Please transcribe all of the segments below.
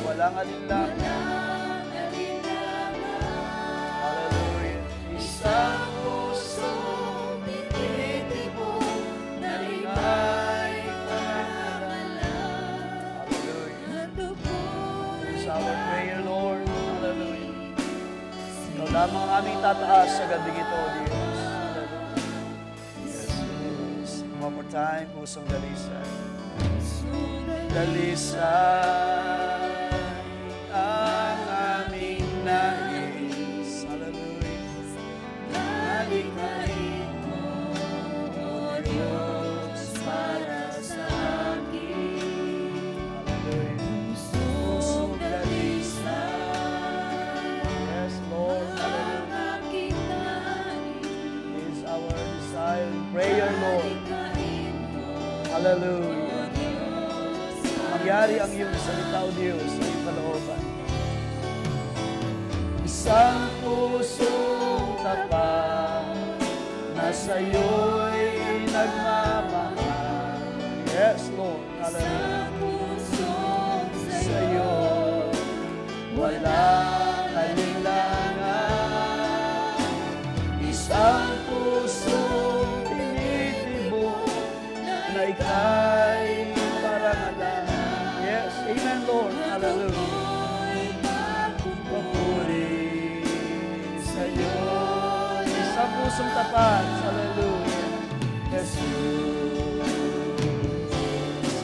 Walang alinlangan. Hallelujah. Isang pusong tinitibok na ika'y pangalan. Hallelujah. It's our prayer, Lord. Hallelujah. Ikaw lamang aming tataas sa gabing ito, Diyos. Hallelujah. Yes, yes. One more time, pusong dalisay. Dalisay. Prayer, Lord. Hallelujah. Mangyari ang iyong salita, O Diyos, sa iyong kalooban. Isang pusong tapat na sa'yo'y nagmamahal. Yes, Lord. Hallelujah. Sa'yo walang alinlangan. Isang pusong na ika'y parangalan. Yes, amen, Lord. Hallelujah. Papuri sa'yo. Isang pusong tapat. Hallelujah. Jesus.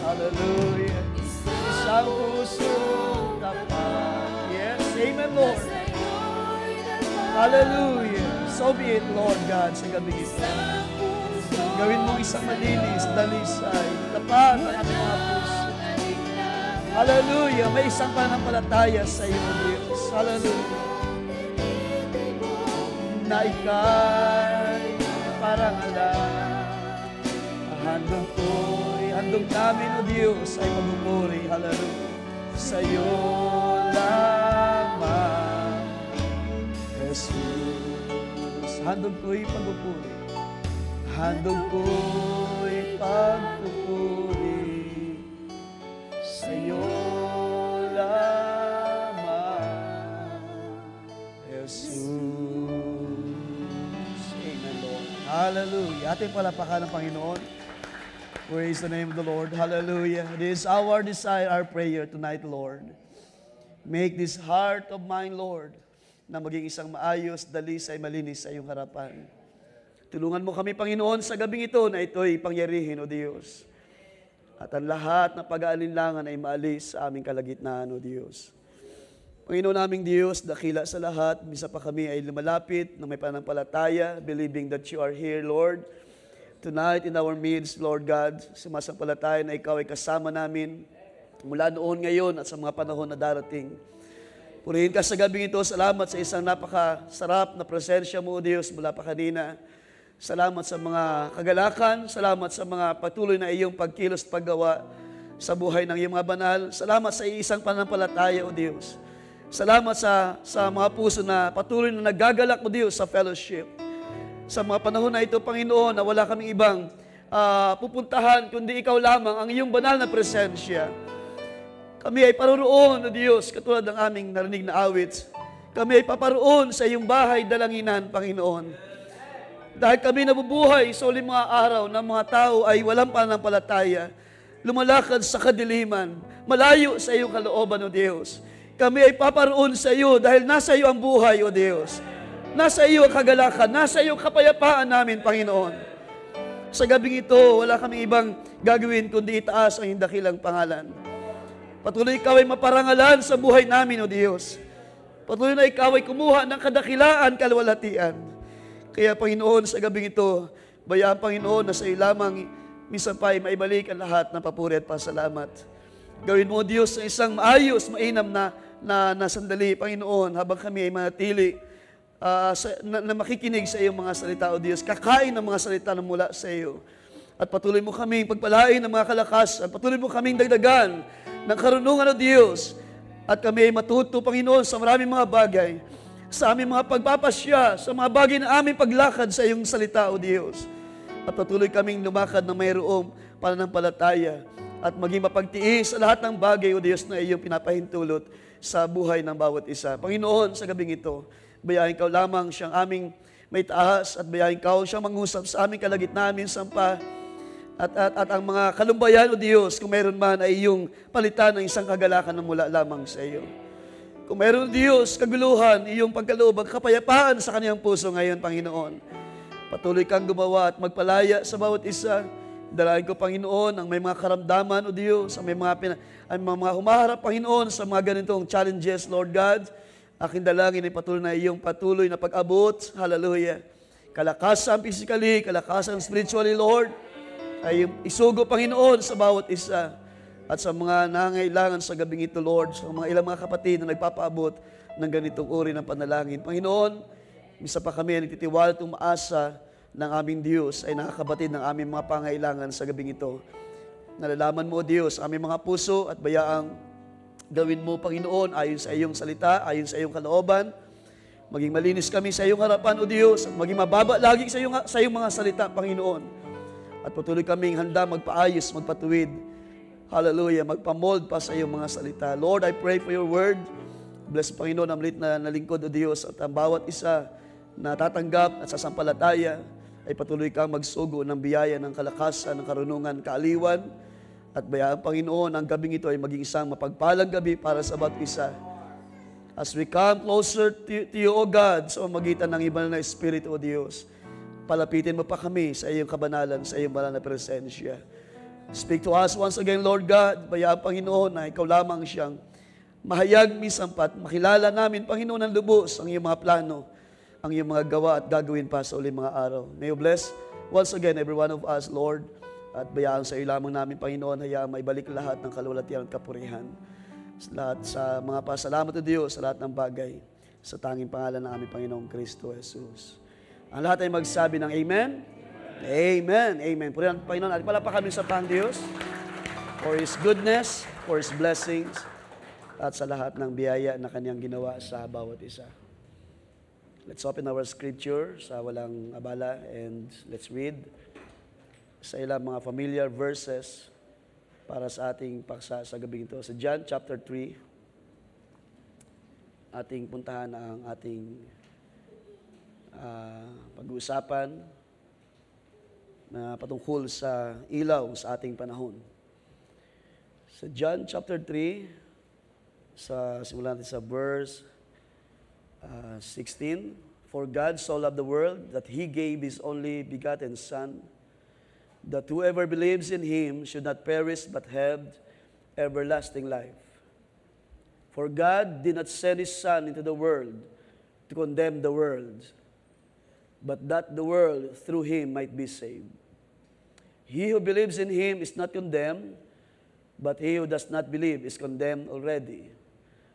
Hallelujah. Isang pusong tapat. Yes, amen, Lord. Hallelujah. So be it, Lord God, sa gabi ito. Gawin mong isang malinis, dalisay, tapat ang ating mga puso. Hallelujah! May isang pananampalataya sa iyo, Diyos. Hallelujah! Na ika'y parangalan. Handog namin, O Diyos, ay magpupuri. Hallelujah! Sa iyo lamang, Jesus. Handog ko'y pagpupuri. Handog ko'y pagpupuri sa'yo lamang, Jesus. Amen, Lord. Hallelujah. Ating palapakan ng Panginoon. Praise the name of the Lord. Hallelujah. It is our desire, our prayer tonight, Lord. Make this heart of mine, Lord, na maging isang maayos, dalisay, malinis sa iyong harapan. Tulungan mo kami, Panginoon, sa gabing ito na ito'y pangyarihin, O Diyos. At ang lahat na pag-aalinlangan ay maalis sa aming kalagitnaan, O Diyos. Panginoon naming Diyos, dakila sa lahat, misa pa kami ay lumalapit na may pananampalataya, believing that you are here, Lord. Tonight in our midst, Lord God, sumasampalataya na ikaw ay kasama namin mula noon, ngayon, at sa mga panahon na darating. Purihin ka sa gabing ito. Salamat sa isang napakasarap na presensya mo, O Diyos, mula pa kanina. Salamat sa mga kagalakan, salamat sa mga patuloy na iyong pagkilos at paggawa sa buhay ng iyong mga banal. Salamat sa isang pananampalataya, O Diyos. Salamat sa mga puso na patuloy na nagagalak, O Diyos, sa fellowship. Sa mga panahon na ito, Panginoon, na wala kaming ibang pupuntahan, kundi ikaw lamang, ang iyong banal na presensya. Kami ay paroroon, O Diyos, katulad ng aming narinig na awit. Kami ay paparoon sa iyong bahay dalanginan, Panginoon. Dahil kami nabubuhay sa uling mga araw na mga tao ay walang pananampalataya, lumalakad sa kadiliman, malayo sa iyong kalooban, O Diyos. Kami ay paparoon sa iyo dahil nasa iyo ang buhay, O Diyos. Nasa iyo ang kagalakan, nasa iyo ang kapayapaan namin, Panginoon. Sa gabing ito, wala kaming ibang gagawin kundi itaas ang iyong dakilang pangalan. Patuloy ikaw ay maparangalan sa buhay namin, O Diyos. Patuloy na ikaw ay kumuha ng kadakilaan, kalwalhatian. Kaya Panginoon, sa gabing ito, bayaan Panginoon na sa iyo lamang minsan pa ay maibalik ang lahat ng papuri at pasalamat. Gawin mo, O Diyos, na isang maayos, mainam na sandali, Panginoon, habang kami ay manatili na makikinig sa iyong mga salita, O Diyos, kakain ng mga salita na mula sa iyo. At patuloy mo kaming pagpalain ng mga kalakasan, patuloy mo kaming dagdagan ng karunungan, O Diyos, at kami ay matuto, Panginoon, sa maraming mga bagay, sa aming mga pagpapasya, sa mga bagay na aming paglakad sa iyong salita, O Diyos. At patuloy kaming lumakad na mayroong pananampalataya at maging mapagtiis sa lahat ng bagay, O Diyos, na iyong pinapahintulot sa buhay ng bawat isa. Panginoon, sa gabing ito, bayahin Ikaw lamang siyang aming may taas at bayahin Ikaw siyang mangusap sa aming kalagitnaan minsan pa. At ang mga kalumbayan, O Diyos, kung meron man ay iyong palitan ng isang kagalakan na mula lamang sa iyo. Kung meron, Diyos, kaguluhan, iyong pagkaloob, kapayapaan sa kaniyang puso ngayon, Panginoon. Patuloy kang gumawa at magpalaya sa bawat isa. Dalahin ko, Panginoon, ang may mga karamdaman, O Diyos, ang may mga humaharap, Panginoon, sa mga ganitong challenges, Lord God. Aking dalangin ay patuloy na pag-abot, hallelujah. Kalakasan physically, kalakasan spiritually, Lord, ay isugo, Panginoon, sa bawat isa. At sa mga nangailangan sa gabing ito, Lord, sa mga ilang mga kapatid na nagpapaabot ng ganitong uri ng panalangin. Panginoon, misa pa kami ang nagtitiwala at umaasa ng aming Diyos ay nakakabatid ng aming mga pangailangan sa gabing ito. Nalalaman mo, Diyos, aming mga puso at bayaang gawin mo, Panginoon, ayon sa iyong salita, ayon sa iyong kalooban. Maging malinis kami sa iyong harapan, O Diyos, at maging mababa lagi sa iyong mga salita, Panginoon. At patuloy kaming handa magpaayos, magpatuwid. Hallelujah, magpamold pa sa iyong mga salita. Lord, I pray for your word. Bless, Panginoon, ang malit na lingkod, O Diyos, at ang bawat isa na tatanggap at sasampalataya ay patuloy kang magsugo ng biyaya, ng kalakasan, ng karunungan, kaaliwan. At bayaan, Panginoon, ang gabing ito ay maging isang mapagpalang gabi para sa bawat isa. As we come closer to you, O God, sa magitan ng iba na Espiritu, O Diyos, palapitin mo pa kami sa iyong kabanalan, sa iyong banal na presensya. Speak to us once again, Lord God. Bayaan, Panginoon, na ikaw lamang siyang mahayag minsan pa at makilala namin, Panginoon, ng lubos ang iyong mga plano, ang iyong mga gawa at gagawin pa sa uling mga araw. May you bless once again every one of us, Lord. At bayaan sa iyo lamang namin, Panginoon, hayaan maibalik lahat ng kalwalhatian at kapurihan. Lahat sa mga pasalamat o Diyos, sa lahat ng bagay, sa tanging pangalan ng aming Panginoong Kristo Jesus. Ang lahat ay magsabi ng Amen? Amen. Amen. Purihan, Panginoon, at palapakan sa pang Diyos for His goodness, for His blessings, at sa lahat ng biyaya na Kanyang ginawa sa bawat isa. Let's open our scripture sa walang abala and let's read sa ilang mga familiar verses para sa ating paksa sa gabi ito. Sa John chapter 3, ating puntahan ang ating pag-uusapan na patungkol sa ilaw sa ating panahon. Sa John chapter 3, simulan natin sa verse 16, For God so loved the world that He gave His only begotten Son, that whoever believes in Him should not perish but have everlasting life. For God did not send His Son into the world to condemn the world, but that the world through Him might be saved. He who believes in Him is not condemned, but he who does not believe is condemned already,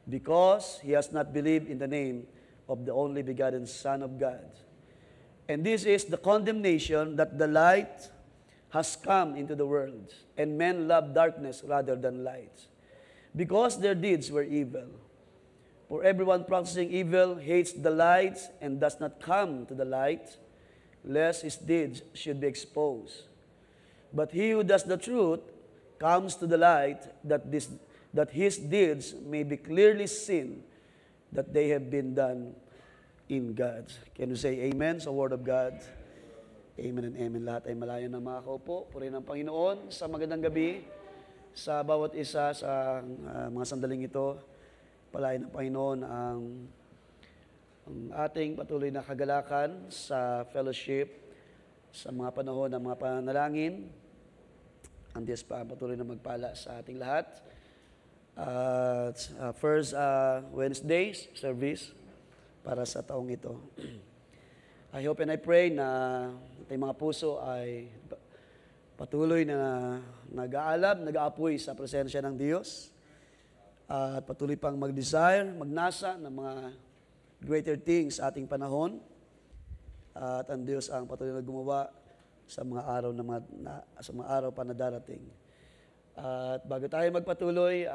because he has not believed in the name of the only begotten Son of God. And this is the condemnation, that the light has come into the world, and men love darkness rather than light, because their deeds were evil. For everyone practicing evil hates the light and does not come to the light, lest his deeds should be exposed. But he who does the truth comes to the light, that his deeds may be clearly seen, that they have been done in God. Can you say amen sa word of God? Amen and amen. Lahat ay malayo na makakaupo. Purihin ang Panginoon sa magandang gabi sa bawat isa sa mga sandaling ito. Palain ng Panginoon ang ating patuloy na kagalakan sa fellowship sa mga panahon ng mga panalangin. Ang Diyos pa patuloy na magpala sa ating lahat. First Wednesdays service para sa taong ito. I hope and I pray na ating mga puso ay patuloy na nag-aalab, nag-aapoy sa presensya ng Diyos at patuloy pang mag-desire, magnasa ng mga greater things sa ating panahon at ang Diyos ang patuloy na gumawa sa mga araw pa na darating. At bago tayo magpatuloy,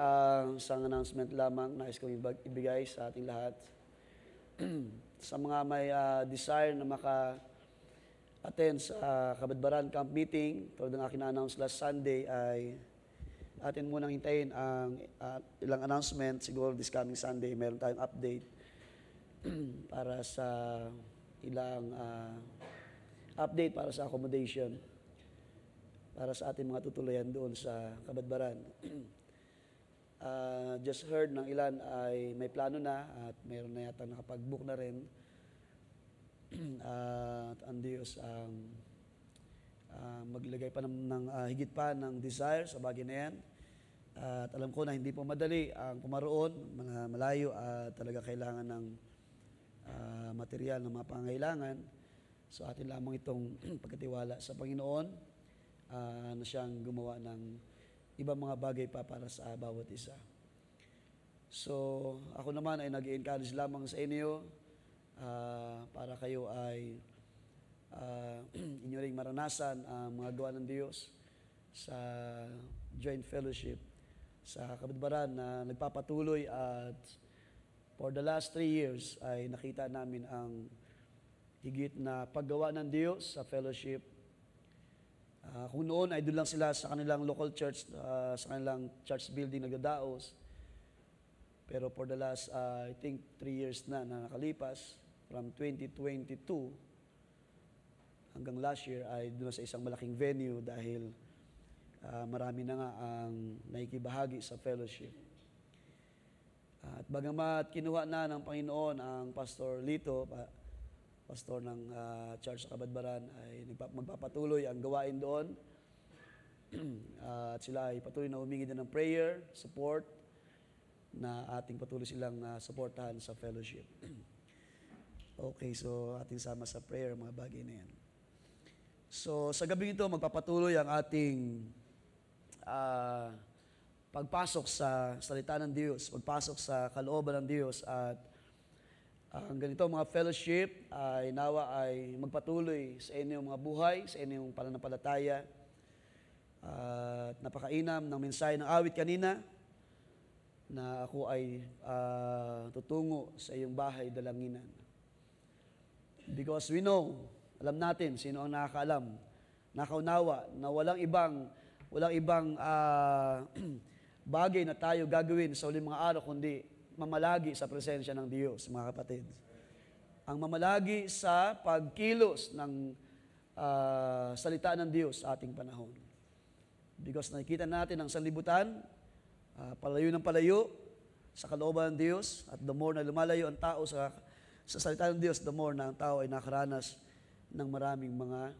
isang announcement lamang nais kong ibigay sa ating lahat. Sa mga may desire na maka-attend sa Kabadbaran Camp Meeting, tulad ng aking na-announce last Sunday, ay atin munang hintayin ang ilang announcement. Siguro this coming Sunday, meron tayong update para sa ilang update para sa accommodation para sa ating mga tutuluyan doon sa Kabadbaran. Just heard ng ilan ay may plano na at mayroon na yata nakapag-book na rin. At ang Diyos ang maglagay pa ng higit pa ng desire sa bagay na yan. At alam ko na hindi po madali ang pumaroon, mga malayo at talaga kailangan ng material na mga pangangailangan. So atin lamang itong pagkatiwala sa Panginoon na siyang gumawa ng ibang mga bagay pa para sa bawat isa. So ako naman ay nag-encourage lamang sa inyo para kayo ay inyo ring maranasan ang mga gawa ng Diyos sa joint fellowship sa Kabadbaran na nagpapatuloy at for the last 3 years ay nakita namin ang higit na paggawa ng Diyos sa fellowship. Kung noon ay doon lang sila sa kanilang local church, sa kanilang church building nagdadaos. Pero for the last, I think 3 years na nakalipas, from 2022 hanggang last year ay doon sa isang malaking venue dahil marami na nga ang nakikibahagi sa fellowship. At bagamat kinuha na ng Panginoon ang Pastor Lito, pastor ng Church sa Kabadbaran, ay magpapatuloy ang gawain doon. At sila ay patuloy na humingi din ng prayer, support, na ating patuloy silang supportahan sa fellowship. Okay, so ating sama sa prayer mga bagay na yan. So sa gabi ito, magpapatuloy ang ating pagpasok sa salita ng Diyos, pagpasok sa kalooban ng Diyos at ang ganito mga fellowship ay nawa ay magpatuloy sa inyong mga buhay, sa inyong pananampalataya. At napakainam ng mensahe ng awit kanina na ako ay tutungo sa iyong bahay dalanginan. Because we know, alam natin sino ang nakakaalam, nakaunawa na walang ibang bagay na tayo gagawin sa uling mga araw kundi mamalagi sa presensya ng Diyos, mga kapatid. Ang mamalagi sa pagkilos ng salita ng Diyos sa ating panahon. Because nakikita natin ang sanlibutan, palayo ng palayo sa kalooban ng Diyos, at the more na lumalayo ang tao sa salita ng Diyos, the more na ang tao ay nakaranas ng maraming mga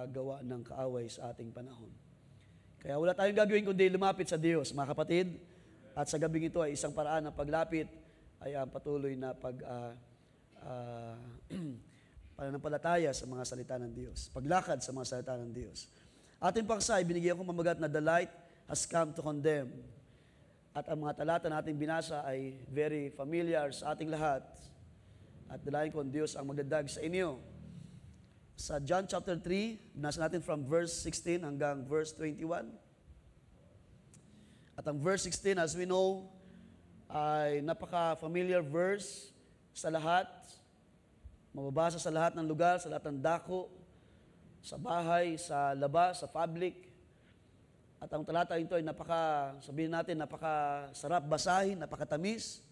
gawa ng kaaway sa ating panahon. Kaya wala tayong gagawin kundi lumapit sa Diyos, mga kapatid. At sa gabing ito ay isang paraan ng paglapit ay ang patuloy na pananampalataya sa mga salita ng Diyos. Paglakad sa mga salita ng Diyos. Ating paksa, binigyan ko mamagat na the light has come to condemn. At ang mga talata na ating binasa ay very familiar sa ating lahat. At dalayan ko ang Diyos ang magdadag sa inyo. Sa John chapter 3, binasa natin from verse 16 hanggang verse 21. At ang verse 16, as we know, ay napaka-familiar verse sa lahat. Mababasa sa lahat ng lugar, sa lahat ng dako, sa bahay, sa labas, sa public. At ang talata ito ay sabihin natin, napakasarap basahin, napakatamis.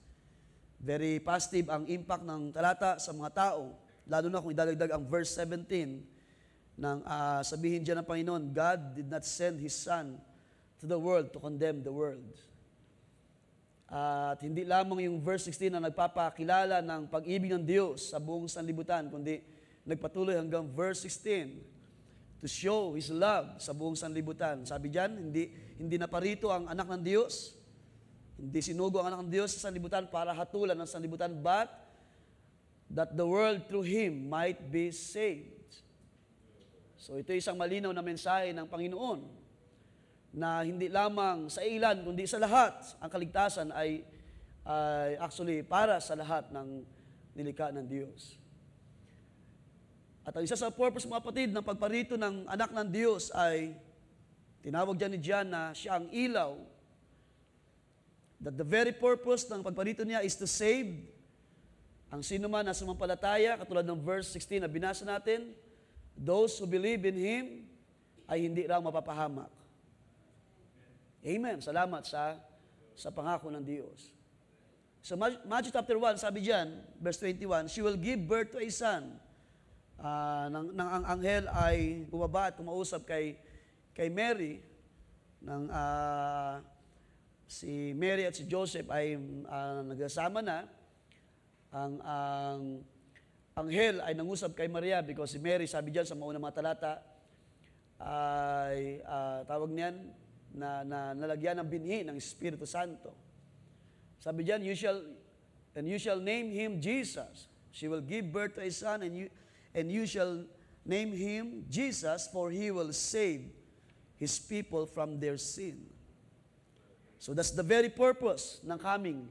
Very positive ang impact ng talata sa mga tao. Lalo na kung idadagdag ang verse 17 nang sabihin dyan ng Panginoon, God did not send His Son to the world to condemn the world. At hindi lamang yung verse 16 na nagpapakilala ng pag-ibig ng Diyos sa buong sanlibutan, kundi nagpatuloy hanggang verse 16 to show His love sa buong sanlibutan. Sabi diyan, hindi naparito ang anak ng Diyos Hindi sinugo ang anak ng Diyos sa sanlibutan para hatulan ng sanlibutan, but that the world through Him might be saved. So ito isang malinaw na mensahe ng Panginoon na hindi lamang sa ilan, kundi sa lahat. Ang kaligtasan ay actually para sa lahat ng nilikha ng Diyos. At ang isa sa purpose, mga kapatid, ng pagparito ng anak ng Diyos ay tinawag dyan ni John na siya ang ilaw. That the very purpose ng pagparito niya is to save ang sino man na sumampalataya, katulad ng verse 16 na binasa natin, those who believe in Him ay hindi raw mapapahamak. Amen. Salamat sa pangako ng Diyos. So Matthew chapter 1, sabi diyan, verse 21, she will give birth to a son. Ang anghel ay bumaba at kumausap kay Mary, si Mary at si Joseph ay nagsama na. Ang anghel ay nangusap kay Maria because si Mary, sabi diyan sa maunang mga talata, ay tawag niyan na nalagyan ng binhi ng Espiritu Santo. Sabi diyan, you shall name him Jesus. She will give birth to a son, and you shall name him Jesus, for he will save his people from their sin. So that's the very purpose ng coming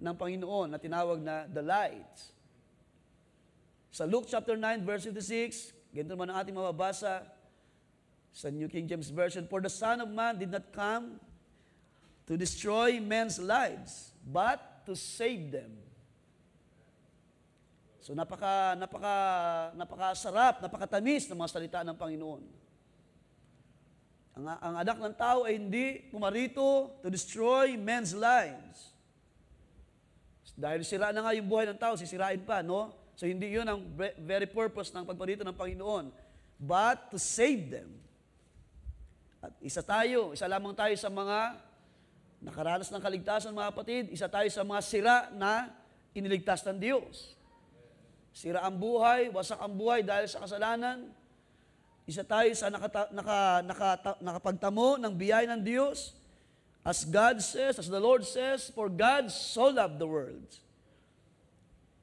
ng Panginoon na tinawag na the light. Sa Luke chapter 9, verse 56, ganito naman ang ating mababasa sa New King James Version, for the Son of Man did not come to destroy men's lives, but to save them. So napakasarap, napakatamis ng mga salita ng Panginoon. Ang anak ng tao ay hindi pumarito to destroy men's lives. Dahil sira na nga yung buhay ng tao, sisirain pa, no? So hindi yun ang very purpose ng pagparito ng Panginoon, but to save them. At isa lamang tayo sa mga nakaranas ng kaligtasan, mga kapatid. Isa tayo sa mga sira na iniligtas ng Diyos. Sira ang buhay, wasak ang buhay dahil sa kasalanan. Isa tayo sa nakapagtamo ng biyaya ng Diyos. As God says, as the Lord says, for God so loved the world.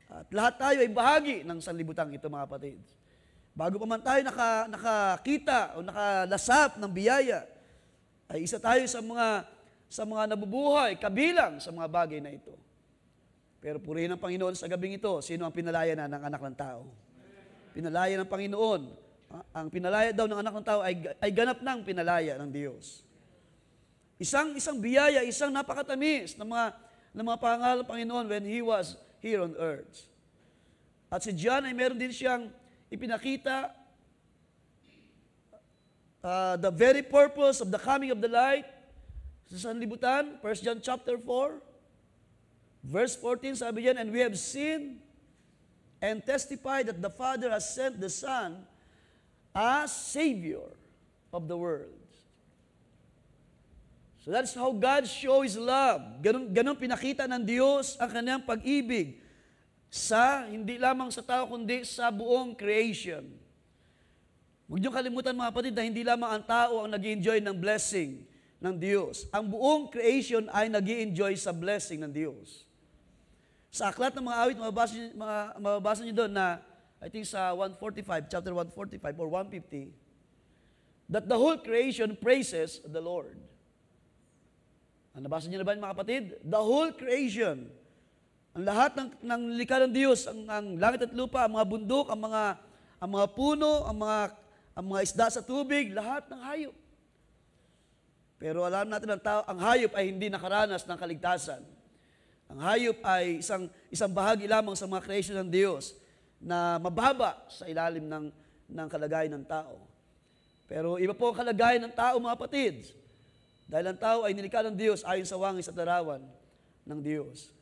At lahat tayo ay bahagi ng sanlibutan ito, mga kapatid. Bago pa man tayo nakakita o nakalasap ng biyaya, ay isa tayo sa mga nabubuhay, kabilang sa mga bagay na ito. Pero purihin ng Panginoon sa gabing ito, sino ang pinalaya na ng anak ng tao? Pinalaya ng Panginoon. Ang pinalaya daw ng anak ng tao ay ganap ng pinalaya ng Diyos. Isang biyaya, isang napakatamis ng mga pangalan ng Panginoon when He was here on earth. At si John ay meron din siyang ipinakita the very purpose of the coming of the light sa sanlibutan. 1 John chapter 4, verse 14, sabi diyan, and we have seen and testified that the Father has sent the Son as Savior of the world. So that's how God shows His love. Ganun pinakita ng Diyos ang kanyang pag-ibig sa hindi lamang sa tao, kundi sa buong creation. Huwag niyong kalimutan, mga kapatid, na hindi lamang ang tao ang nag-i-enjoy ng blessing ng Diyos. Ang buong creation ay nag-i-enjoy sa blessing ng Diyos. Sa aklat ng mga awit, mababasa niyo doon na, I think sa 145, chapter 145 or 150, that the whole creation praises the Lord. Nabasa niyo na ba, mga kapatid? The whole creation, ang lahat ng likha ng Diyos, ang langit at lupa, ang mga bundok, ang mga puno, ang mga isda sa tubig, lahat ng hayop. Pero alam natin ang hayop ay hindi nakaranas ng kaligtasan. Ang hayop ay isang bahagi lamang sa mga creation ng Diyos na mababa sa ilalim ng kalagayan ng tao. Pero iba po ang kalagayan ng tao, mga kapatid. Dahil ang tao ay nilikha ng Diyos ayon sa wangis at larawan ng Diyos.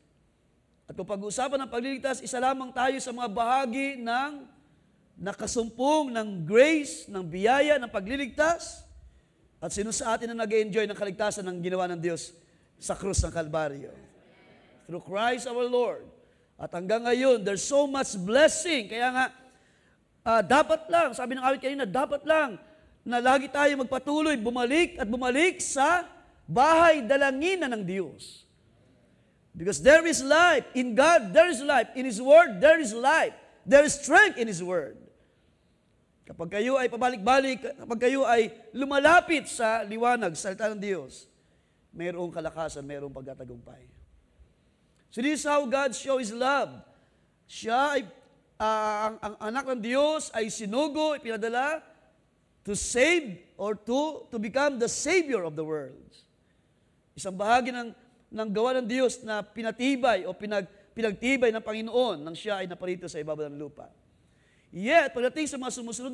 At kung pag-uusapan ng pagliligtas, isa lamang tayo sa mga bahagi ng nakasumpong ng grace, ng biyaya, ng pagliligtas. At sino sa atin na nag-enjoy ng kaligtasan ng ginawa ng Diyos sa krus ng Kalbaryo? Through Christ our Lord. At hanggang ngayon, there's so much blessing. Kaya nga, dapat lang, sabi ng awit kanina, dapat lang na lagi tayo magpatuloy, bumalik at bumalik sa bahay dalanginan ng Diyos. Because there is life. In God, there is life. In His Word, there is life. There is strength in His Word. Kapag kayo ay pabalik-balik, kapag kayo ay lumalapit sa liwanag, sa salita ng Diyos, mayroong kalakasan, mayroong pagtatagumpay. So this is how God shows His love. Siya ay, ang anak ng Diyos ay sinugo, ipinadala to save or to become the Savior of the world. Isang bahagi ng gawa ng Diyos na pinatibay o pinagtibay ng Panginoon nang siya ay naparito sa ibabaw ng lupa. Yet, pagdating sa mga sumusunod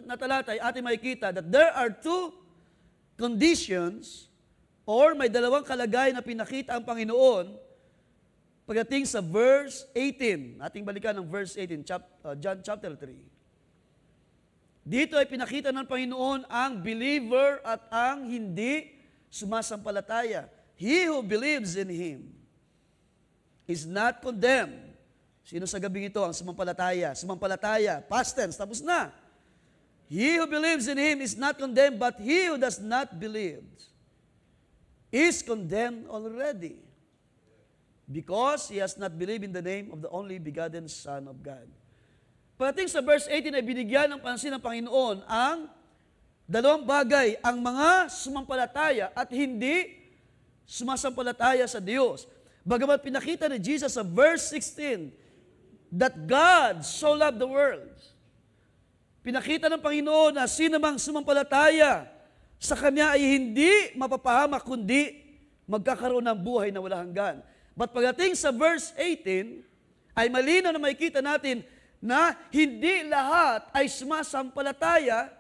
na talata, ay ating makikita that there are two conditions or may dalawang kalagayan na pinakita ang Panginoon pagdating sa verse 18. Ating balikan ng verse 18, John chapter 3. Dito ay pinakita ng Panginoon ang believer at ang hindi sumasampalataya. He who believes in Him is not condemned. Sino sa gabing ito ang sumampalataya? Sumampalataya, past tense, tapos na. He who believes in Him is not condemned, but he who does not believe is condemned already, because he has not believed in the name of the only begotten Son of God. Pagdating sa verse 18 ay binigyan ng pansin ng Panginoon ang dalawang bagay, ang mga sumampalataya at hindi sumasampalataya sa Diyos. Bagamat pinakita ni Jesus sa verse 16 that God so loved the world. Pinakita ng Panginoon na sino mang sumampalataya sa Kanya ay hindi mapapahamak kundi magkakaroon ng buhay na walang hanggan. But pagdating sa verse 18 ay malinaw na makikita natin na hindi lahat ay sumasampalataya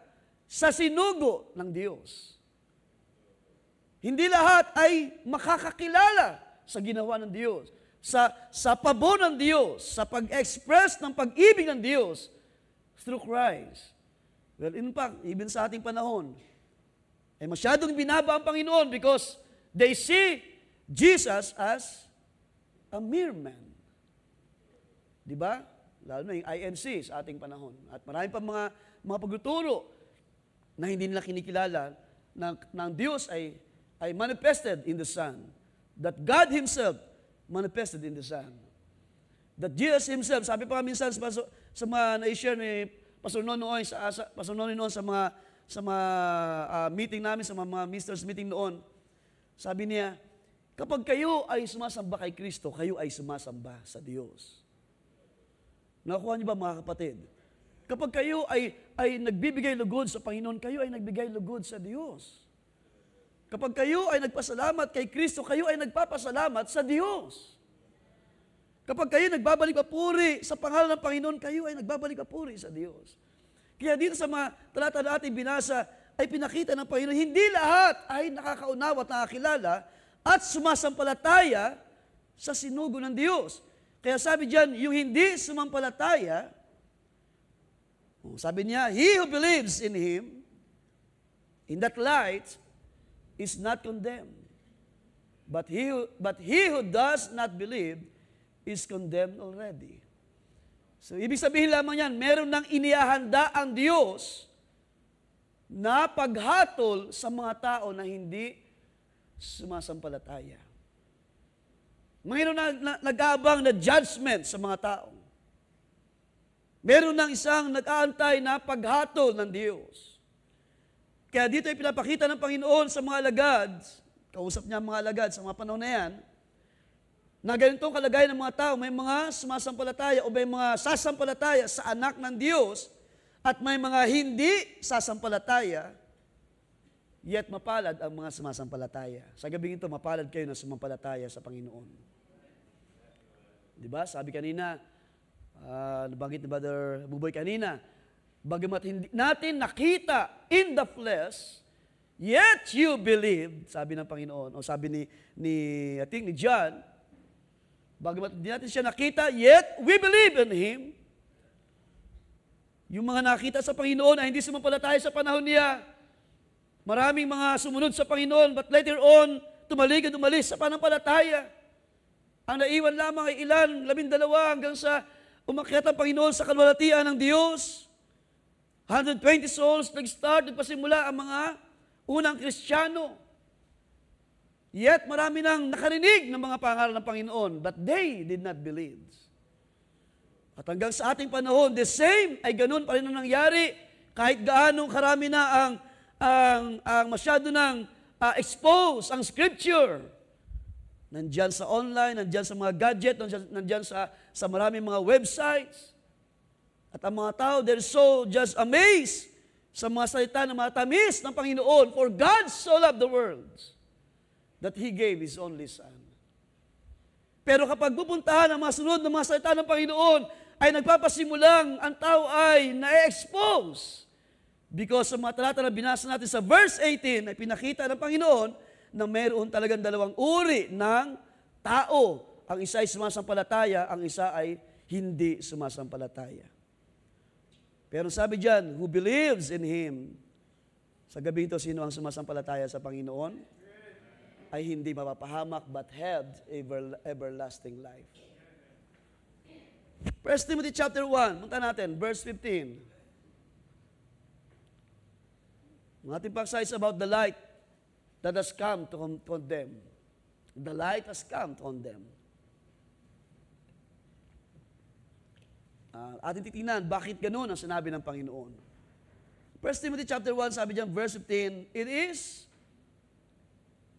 sa sinugo ng Diyos. Hindi lahat ay makakakilala sa ginawa ng Diyos, sa pabor ng Diyos, sa pag-express ng pag-ibig ng Diyos through Christ. Well, in fact, even sa ating panahon, ay masyadong binaba ang Panginoon because they see Jesus as a mere man. Di ba? Lalo na yung INC sa ating panahon. At marami pa mga pagtuturo na hindi nila kinikilala na ang Diyos ay manifested in the Son. That God Himself manifested in the Son. That Jesus Himself, sabi pa minsan sa mga na-share ni Pastor Nonoy sa mga meeting namin, sa mga ministers meeting noon, sabi niya, kapag kayo ay sumasamba kay Kristo, kayo ay sumasamba sa Diyos. Nakuha niyo ba mga kapatid? Kapag kayo ay nagbibigay lugod sa Panginoon, kayo ay nagbigay lugod sa Diyos. Kapag kayo ay nagpasalamat kay Kristo, kayo ay nagpapasalamat sa Diyos. Kapag kayo nagbabalik papuri sa pangalan ng Panginoon, kayo ay nagbabalik papuri sa Diyos. Kaya dito sa mga talata na ating binasa, ay pinakita ng Panginoon, hindi lahat ay nakakaunawa at nakakilala at sumasampalataya sa sinugo ng Diyos. Kaya sabi diyan, yung hindi sumampalataya, sabi niya, he who believes in Him, in that light, is not condemned. But he who does not believe is condemned already. So, ibig sabihin lamang yan, meron nang inihahanda ang Diyos na paghatol sa mga tao na hindi sumasampalataya. Mayroon na nag-aabang na judgment sa mga tao. Meron nang isang nag-aantay na paghatol ng Diyos. Kaya dito ay pinapakita ng Panginoon sa mga alagad, kausap niya ang mga alagad sa mga panahon na yan, na ganitong kalagayan ng mga tao, may mga sumasampalataya o may mga sasampalataya sa anak ng Diyos at may mga hindi sasampalataya, yet mapalad ang mga sumasampalataya. Sa gabing ito, mapalad kayo na sumampalataya sa Panginoon. Diba? Sabi kanina, nabanggit ni Brother Buboy kanina, bagamat hindi natin nakita in the flesh, yet you believe, sabi ng Panginoon, o sabi I think ni John, bagamat hindi natin siya nakita, yet we believe in Him. Yung mga nakita sa Panginoon ay hindi sumampalataya sa panahon niya. Maraming mga sumunod sa Panginoon, but later on, tumalig at umalis sa panampalataya. Ang naiwan lamang ay ilan, 12 hanggang sa umakyat ang Panginoon sa kalwalatian ng Diyos. 120 souls nag-start, nagpasimula ang mga unang Kristiyano. Yet marami nang nakarinig ng mga pangaral ng Panginoon, but they did not believe. At hanggang sa ating panahon, the same ay ganun pa rin ang nangyari, kahit gaanong karami na ang masyado nang expose ang Scripture. Nandyan sa online, nandyan sa mga gadget, nandyan sa maraming mga websites. At ang mga tao, they're so just amazed sa mga salita na matamis ng Panginoon. For God so loved the world that He gave His only Son. Pero kapag pupuntahan ang mga sunod ng mga salita ng Panginoon, ay nagpapasimulang ang tao ay na-expose. Because sa mga talata na binasa natin sa verse 18, ay pinakita ng Panginoon na mayroon talagang dalawang uri ng tao. Ang isa ay sumasampalataya, ang isa ay hindi sumasampalataya. Pero sabi diyan, who believes in Him, sa gabi ito, sino ang sumasampalataya sa Panginoon? Ay hindi mapapahamak but have everlasting life. 1 Timothy chapter 1, punta natin, verse 15. Ang ating paksa is about the light that has come to condemn. The light has come to condemn. Ating titingnan, bakit ganun ang sinabi ng Panginoon? 1 Timothy chapter 1, sabi diyan, verse 15, it is,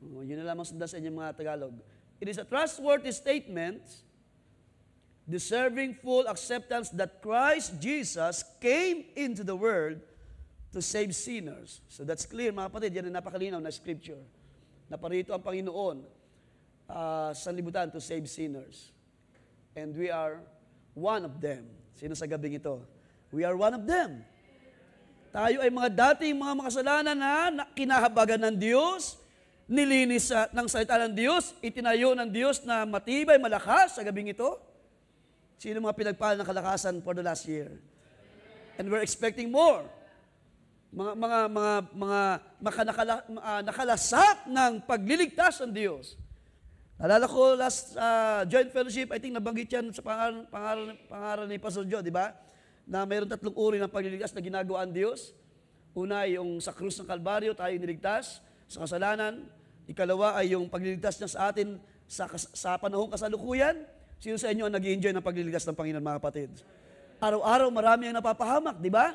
yun na lamang sundan sa inyong mga Tagalog, it is a trustworthy statement, deserving full acceptance that Christ Jesus came into the world to save sinners. So that's clear, mga kapatid, yan ang napakalinaw na scripture. Naparito ang Panginoon sa libutan to save sinners. And we are one of them. Sino sa gabing ito? We are one of them. Tayo ay mga dating mga makasalanan na kinahabagan ng Diyos, nilinis ng salita ng Diyos, itinayo ng Diyos na matibay, malakas sa gabing ito. Sino mga pinagpahal ng kalakasan for the last year? And we're expecting more. Nakalasap ng pagliligtas ng Diyos. Nalala ko last joint fellowship, I think nabanggit yan sa pangaral ni Pastor Joe, di ba? Na mayroon 3 uri ng pagliligtas na ginagawa ang Diyos. Una, yung sa krus ng Kalbaryo, tayo niligtas sa kasalanan. Ikalawa ay yung pagliligtas niya sa atin sa panahong kasalukuyan. Sino sa inyo ang nag-i-enjoy ng pagliligtas ng Panginoon, mga kapatid? Araw-araw marami ang napapahamak, di ba?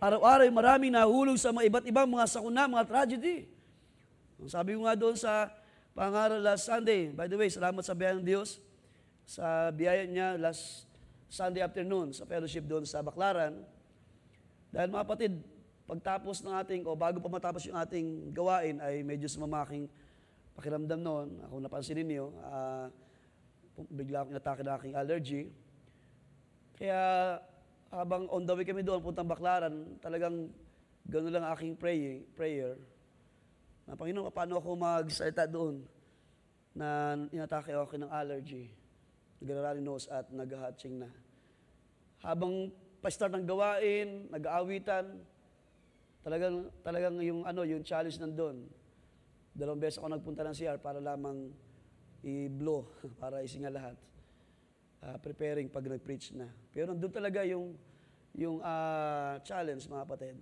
Araw-araw maraming nahulog sa mga iba't ibang mga sakuna, mga tragedy. Sabi ko nga doon sa pangaral last Sunday, by the way, salamat sa biyaya ng Diyos, sa biyaya niya last Sunday afternoon, sa fellowship doon sa Baclaran. Dahil mga kapatid, pagtapos ng ating, o bago pa matapos yung ating gawain, ay medyo sumamaking pakiramdam noon. Kung napansinin niyo, bigla akong inatake na aking allergy. Kaya habang on the way kami doon, puntang Baclaran, talagang gano'n lang aking prayer. Na Panginoon, paano ako magsalita doon na inatake ako ng allergy, nag-runny nose at nag-hatching na. Habang pa-start ng gawain, nag-aawitan, talagang yung challenge nandun. 2 beses ako nagpunta ng CR para lamang i-blow, para isinga lahat. Preparing pag nag-preach na. Pero nandun talaga yung challenge, mga kapatid.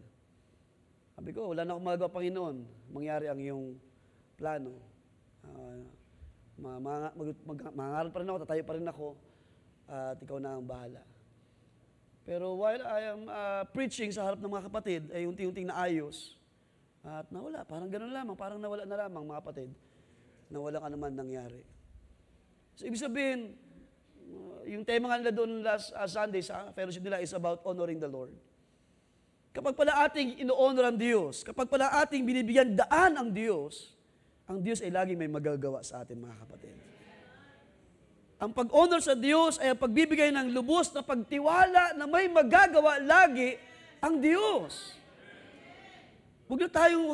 Sabi ko, wala na akong magagawa, Panginoon. Mangyari ang iyong plano. Mangaral pa rin ako, tatayo pa rin ako, at ikaw na ang bahala. Pero while I am preaching sa harap ng mga kapatid, ay unti-unting naayos. At nawala, parang gano'n lamang, parang nawala na lamang, mga kapatid. Nawala ka naman nangyari. So, ibig sabihin, yung tema nga nila doon last Sunday sa fellowship nila is about honoring the Lord. Kapag pala ating ino-honor ang Diyos, kapag pala ating binibigyan daan ang Diyos ay laging may magagawa sa atin, mga kapatid. Ang pag-honor sa Diyos ay ang pagbibigay ng lubos na pagtiwala na may magagawa lagi ang Diyos. Huwag na tayong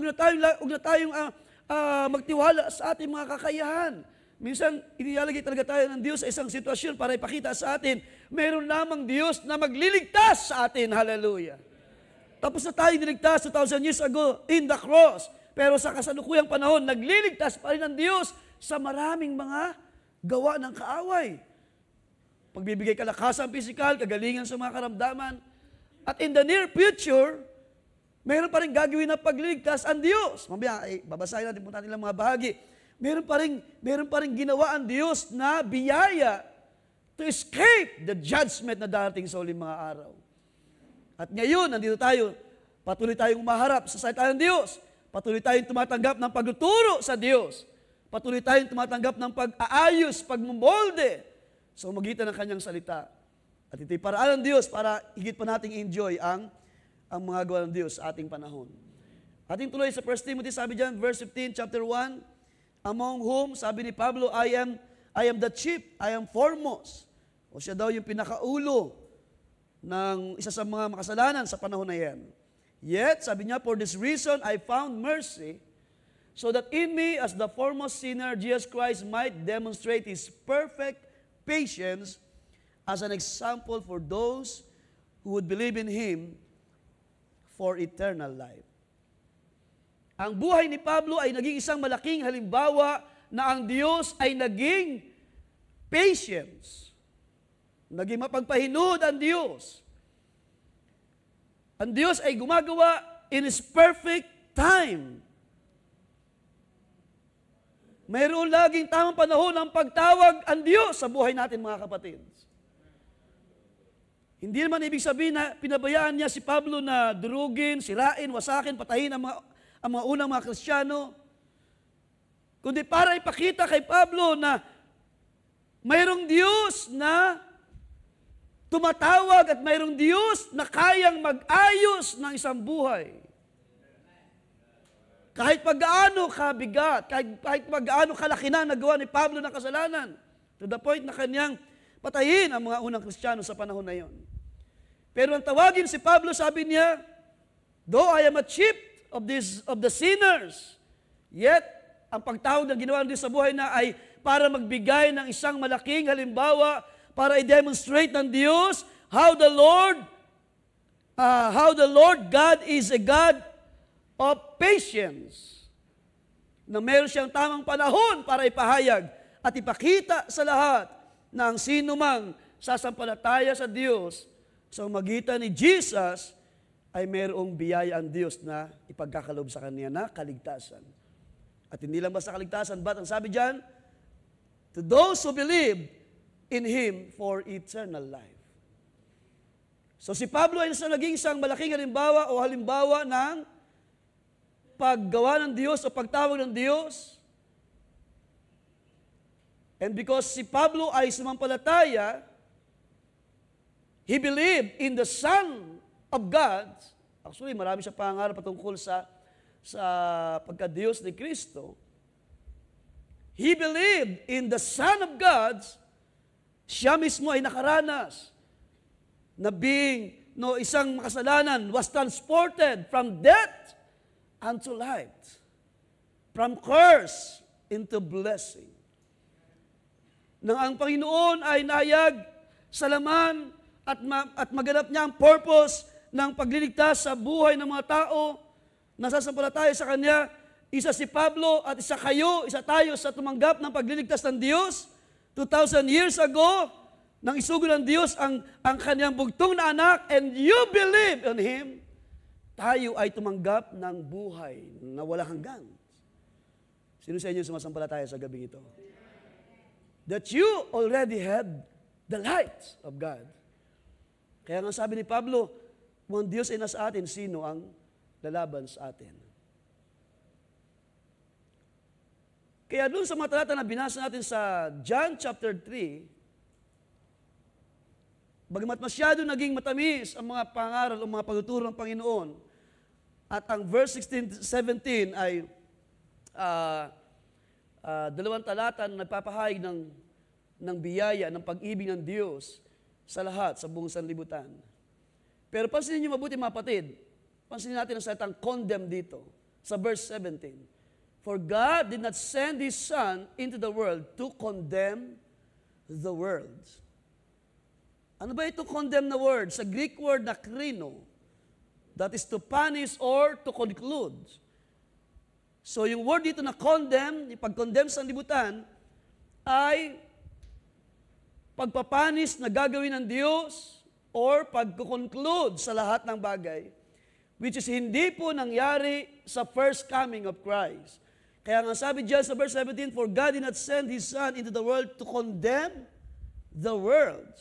magtiwala sa ating mga kakayahan. Minsan, inilalagay talaga tayo ng Diyos sa isang sitwasyon para ipakita sa atin, meron lamang Diyos na magliligtas sa atin. Hallelujah. Tapos na tayo niligtas 2,000 years ago in the cross. Pero sa kasalukuyang panahon, nagliligtas pa rin ang Diyos sa maraming mga gawa ng kaaway. Pagbibigay kalakasan physical, kagalingan sa mga karamdaman. At in the near future, mayroon pa rin gagawin na pagliligtas ang Diyos. Mamaya, babasahin natin po natin lang mga bahagi. meron pa rin ginawa ang Diyos na biyaya to escape the judgment na darating sa uling mga araw. At ngayon, nandito tayo, patuloy tayong umaharap sa salita ng Diyos. Patuloy tayong tumatanggap ng pagtuturo sa Diyos. Patuloy tayong tumatanggap ng pag-aayos, pagmumolde sa magitan ng kanyang salita. At ito'y paraan ng Diyos para higit pa nating enjoy ang mga gawa ng Diyos sa ating panahon. Ating tuloy sa 1 Timothy, sabi dyan, verse 15, chapter 1, among whom, sabi ni Pablo, I am the chief, I am foremost. O siya daw yung pinakaulo ng isa sa mga makasalanan sa panahon na yan. Yet, sabi niya, for this reason, I found mercy, so that in me, as the foremost sinner, Jesus Christ might demonstrate His perfect patience as an example for those who would believe in Him for eternal life. Ang buhay ni Pablo ay naging isang malaking halimbawa na ang Diyos ay naging patience. Naging mapagpahinod ang Diyos. Ang Diyos ay gumagawa in His perfect time. Mayroon laging tamang panahon ng pagtawag ang Diyos sa buhay natin, mga kapatid. Hindi naman ibig sabihin na pinabayaan niya si Pablo na durugin, sirain, wasakin, patayin ang mga unang mga Kristiyano. Kundi para ipakita kay Pablo na mayroong Diyos na tumatawag at mayroong Diyos na kayang mag-ayos ng isang buhay. Kahit pag-gaano kabigat, kahit pag-gaano kalaki na nagawa ni Pablo ng kasalanan, to the point na kanyang patayin ang mga unang Kristiyano sa panahon na yon. Pero ang tawagin si Pablo, sabi niya, though I am a chief of the sinners, yet ang pagtawag na ginawa ng Diyos sa buhay na ay para magbigay ng isang malaking halimbawa para i-demonstrate ng Diyos how the Lord God is a God of patience. Na meron siyang tamang panahon para ipahayag at ipakita sa lahat na ang sino mang sasampalataya sa Diyos sa magitan ni Jesus ay mayroong biyaya ang Diyos na ipagkakalob sa kanya na kaligtasan. At hindi lang basta kaligtasan, but ang sabi dyan, to those who believe in Him for eternal life. So si Pablo ay naging isang malaking halimbawa ng paggawa ng Diyos o pagtawag ng Diyos. And because si Pablo ay sumampalataya, he believed in the Son of God. Actually, marami siya pangarap patungkol sa pagka-Diyos ni Kristo. He believed in the Son of God. Siya mismo ay nakaranas na isang makasalanan was transported from death unto life, from curse into blessing. Nang ang Panginoon ay nayag sa laman at maganap niya ang purpose ng pagliligtas sa buhay ng mga tao, nasasampalataya sa Kanya, isa si Pablo at isa tayo sa tumanggap ng pagliligtas ng Diyos. 2,000 years ago, nang isugo ng Diyos ang Kanyang bugtong na anak, and you believe in Him, tayo ay tumanggap ng buhay na walang hanggan. Sino sa inyo sumasampalataya sa gabing ito? That you already had the light of God. Kaya nga sabi ni Pablo, kung ang Diyos ay nasa atin, sino ang lalaban sa atin? Kaya doon sa mga talata na binasa natin sa John chapter 3, bagamat masyado naging matamis ang mga pangaral o mga pagtuturo ng Panginoon, at ang verse 16-17 ay dalawang talata na nagpapahayag ng biyaya, ng pag-ibig ng Diyos sa lahat, sa buong sanlibutan. Pero pansinin niyo mabuti mga kapatid, pansinin natin ang salitang condemn dito, sa verse 17. For God did not send His Son into the world to condemn the world. Ano ba ito condemn na word? Sa Greek word na krino, that is to punish or to conclude. So yung word dito na condemn, yung pag-condemn sa libutan, ay pagpapanis na gagawin ng Diyos or pag-conclude sa lahat ng bagay, which is hindi po nangyari sa first coming of Christ. Kaya nga sabi dyan sa verse 17, for God did not send His Son into the world to condemn the world.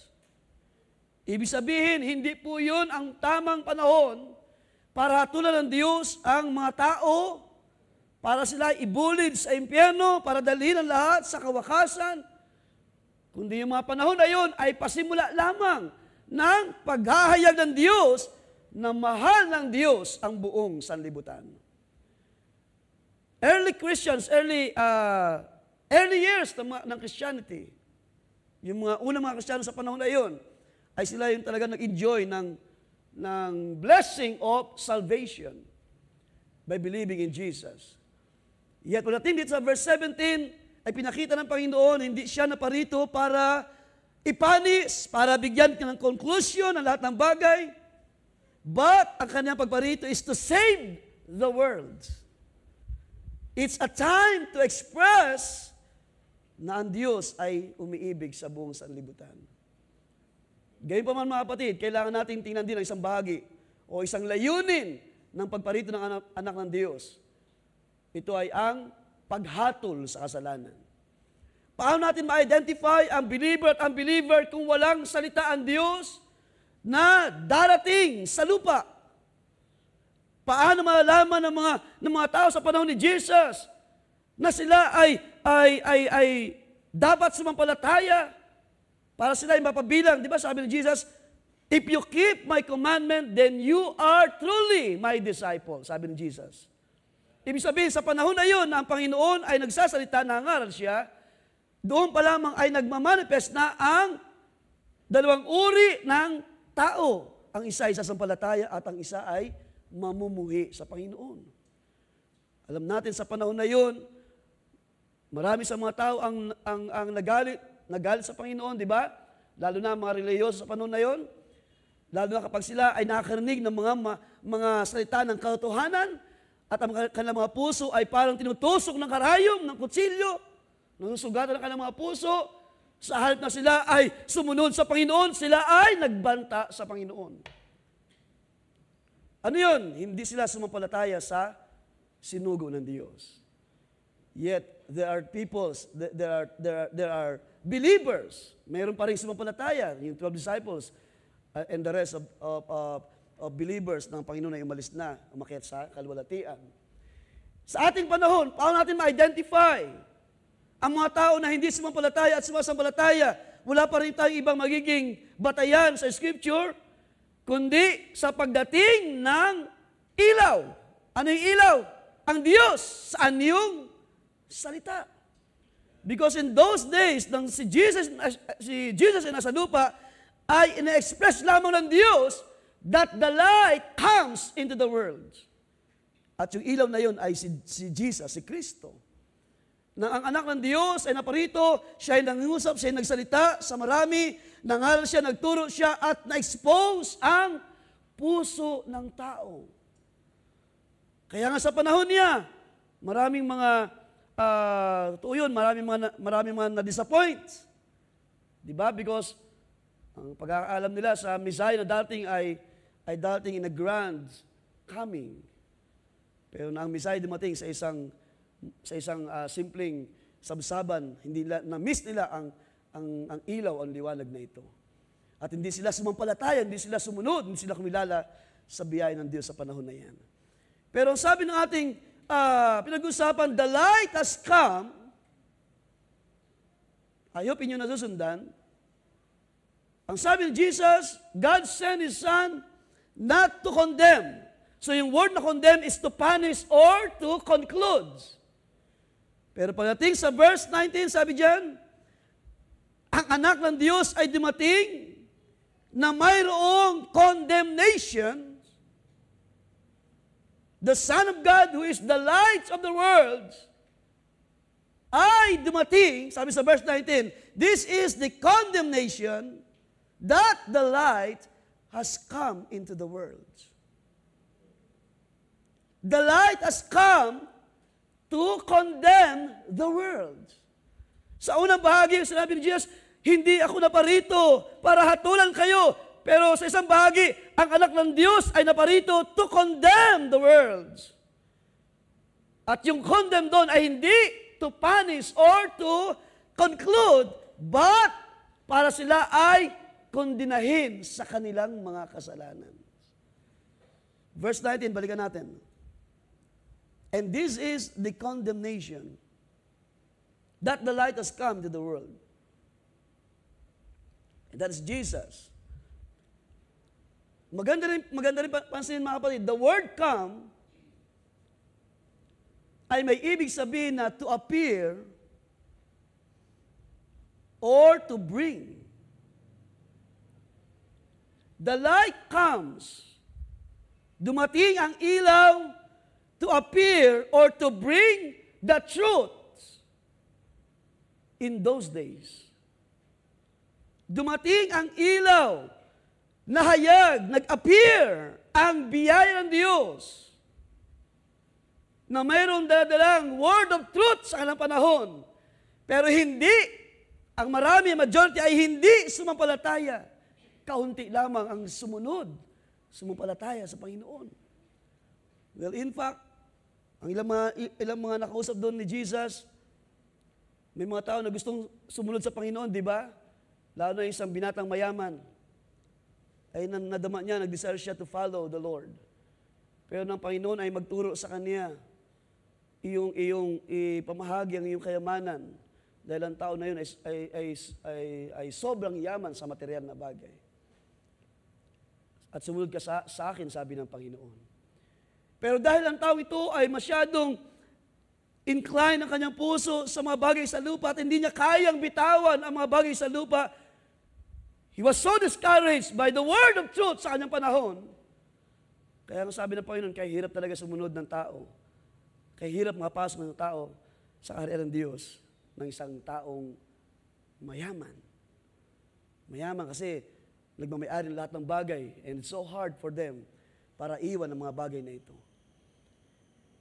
Ibig sabihin, hindi po yun ang tamang panahon para hatulan ng Diyos ang mga tao, para sila ibulid sa impyerno, para dalhin ang lahat sa kawakasan. Kundi yung mga panahon na yun ay pasimula lamang ng paghahayag ng Diyos na mahal ng Diyos ang buong sanlibutan. Early Christians, early years ng Christianity, yung mga unang mga Kristiyano sa panahon na yun, ay sila yung talaga nag-enjoy ng blessing of salvation by believing in Jesus. Yet, pagdating dito sa verse 17, ay pinakita ng Panginoon, hindi siya naparito para ipanis, para bigyan ka ng conclusion ng lahat ng bagay, but ang kanyang pagparito is to save the world. It's a time to express na ang Diyos ay umiibig sa buong sanlibutan. Gayun pa man mga kapatid, kailangan natin tingnan din ang isang bahagi o isang layunin ng pagparito ng anak ng Diyos. Ito ay ang paghatol sa kasalanan. Paano natin ma-identify ang believer at unbeliever kung walang salita ang Diyos na darating sa lupa? Paano malalaman ng mga tao sa panahon ni Jesus na sila ay dapat sumampalataya para sila ay mapabilang? Di ba sabi ni Jesus, if you keep my commandment, then you are truly my disciple. Sabi ni Jesus. Ibig sabihin, sa panahon na yun, na ang Panginoon ay nagsasalita, nangaral siya, doon pa lamang ay nagmamanifest na ang dalawang uri ng tao. Ang isa ay sasampalataya at ang isa ay mamumuhi sa Panginoon. Alam natin sa panahon na yun, marami sa mga tao ang nagalit sa Panginoon, di ba? Lalo na mga reliyoso sa panahon na yun. Lalo na kapag sila ay nakakarinig ng mga salita ng katotohanan at ang kanilang mga puso ay parang tinutusok ng karayom, ng kutsilyo, nanusugatan ng kanilang mga puso. Sa halip na sila ay sumunod sa Panginoon, sila ay nagbanta sa Panginoon. Ano yun? Hindi sila sumampalataya sa sinugo ng Diyos. Yet, there are believers. Mayroon pa rin sumampalataya, yung 12 disciples, and the rest of believers ng Panginoon ay umalis na, umakyat sa kalwalatian. Sa ating panahon, paano natin ma-identify ang mga tao na hindi sumampalataya at sumasampalataya? Wala pa rin tayong ibang magiging batayan sa Scripture, kundi sa pagdating ng ilaw. Ano yung ilaw? Ang Diyos. Saan yung salita? Because in those days, nang si Jesus ay nasa lupa, ay ina-express lamang ng Diyos that the light comes into the world. At yung ilaw na yun ay si Jesus, si Kristo. Na ang anak ng Diyos ay naparito, siya ay nangungusap, siya ay nagsalita sa marami, nangaral siya, nagturo siya, at na-expose ang puso ng tao. Kaya nga sa panahon niya, maraming mga, totoo yun, maraming mga na-disappoint. Diba? Because ang pag-aalam nila sa Messiah na dating ay dating in a grand coming. Pero na ang Messiah dumating sa isang simpleng sabsaban, hindi na-miss nila ang ilaw, ang liwanag na ito. At hindi sila sumampalataya, hindi sila sumunod, hindi sila kumilala sa biyaya ng Diyos sa panahon na yan. Pero sabi ng ating pinag-usapan, the light has come. I hope inyo nasusundan. Ang sabi ni Jesus, God sent His Son not to condemn. So yung word na condemn is to punish or to conclude. Pero pagdating sa verse 19, sabi diyan, ang anak ng Diyos ay dumating na mayroong condemnation. The Son of God, who is the light of the world, ay dumating, sabi sa verse 19, this is the condemnation that the light has come into the world. The light has come to condemn the world. Sa unang bahagi, sinabi ni Jesus, hindi ako naparito para hatulan kayo. Pero sa isang bahagi, ang anak ng Diyos ay naparito to condemn the world. At yung condemn doon ay hindi to punish or to conclude, but para sila ay kondinahin sa kanilang mga kasalanan. Verse 19, balikan natin. And this is the condemnation, that the light has come to the world. And that is Jesus. Maganda rin pansinin mga kapatid, the word come ay may ibig sabihin na to appear or to bring. The light comes. Dumating ang ilaw to appear or to bring the truth in those days. Dumating ang ilaw, nahayag, nag-appear ang biyaya ng Diyos na mayroong dadalang word of truth sa kanilang panahon. Pero hindi, ang marami, majority ay hindi sumampalataya. Kaunti lamang ang sumumpalataya sa Panginoon. Well, in fact, ang ilang mga nakausap doon ni Jesus, may mga tao na gustong sumunod sa Panginoon, di ba? Lalo na isang binatang mayaman. Ay nadama niya, nag-desire siya to follow the Lord. Pero ng Panginoon ay magturo sa kanya, iyong ipamahagi ang iyong kayamanan. Dahil ang tao na yun ay sobrang yaman sa material na bagay. At sumunod ka sa akin, sabi ng Panginoon. Pero dahil ang tao ito ay masyadong incline ang kanyang puso sa mga bagay sa lupa at hindi niya kayang bitawan ang mga bagay sa lupa, he was so discouraged by the word of truth sa kanyang panahon. Kaya ang sabi ng Panginoon, kaya hirap talaga sumunod ng tao. Kaya hirap makapasok ng tao sa kaharian ng Diyos ng isang taong mayaman. Mayaman kasi nagmamayari ng lahat ng bagay and it's so hard for them para iwan ang mga bagay na ito.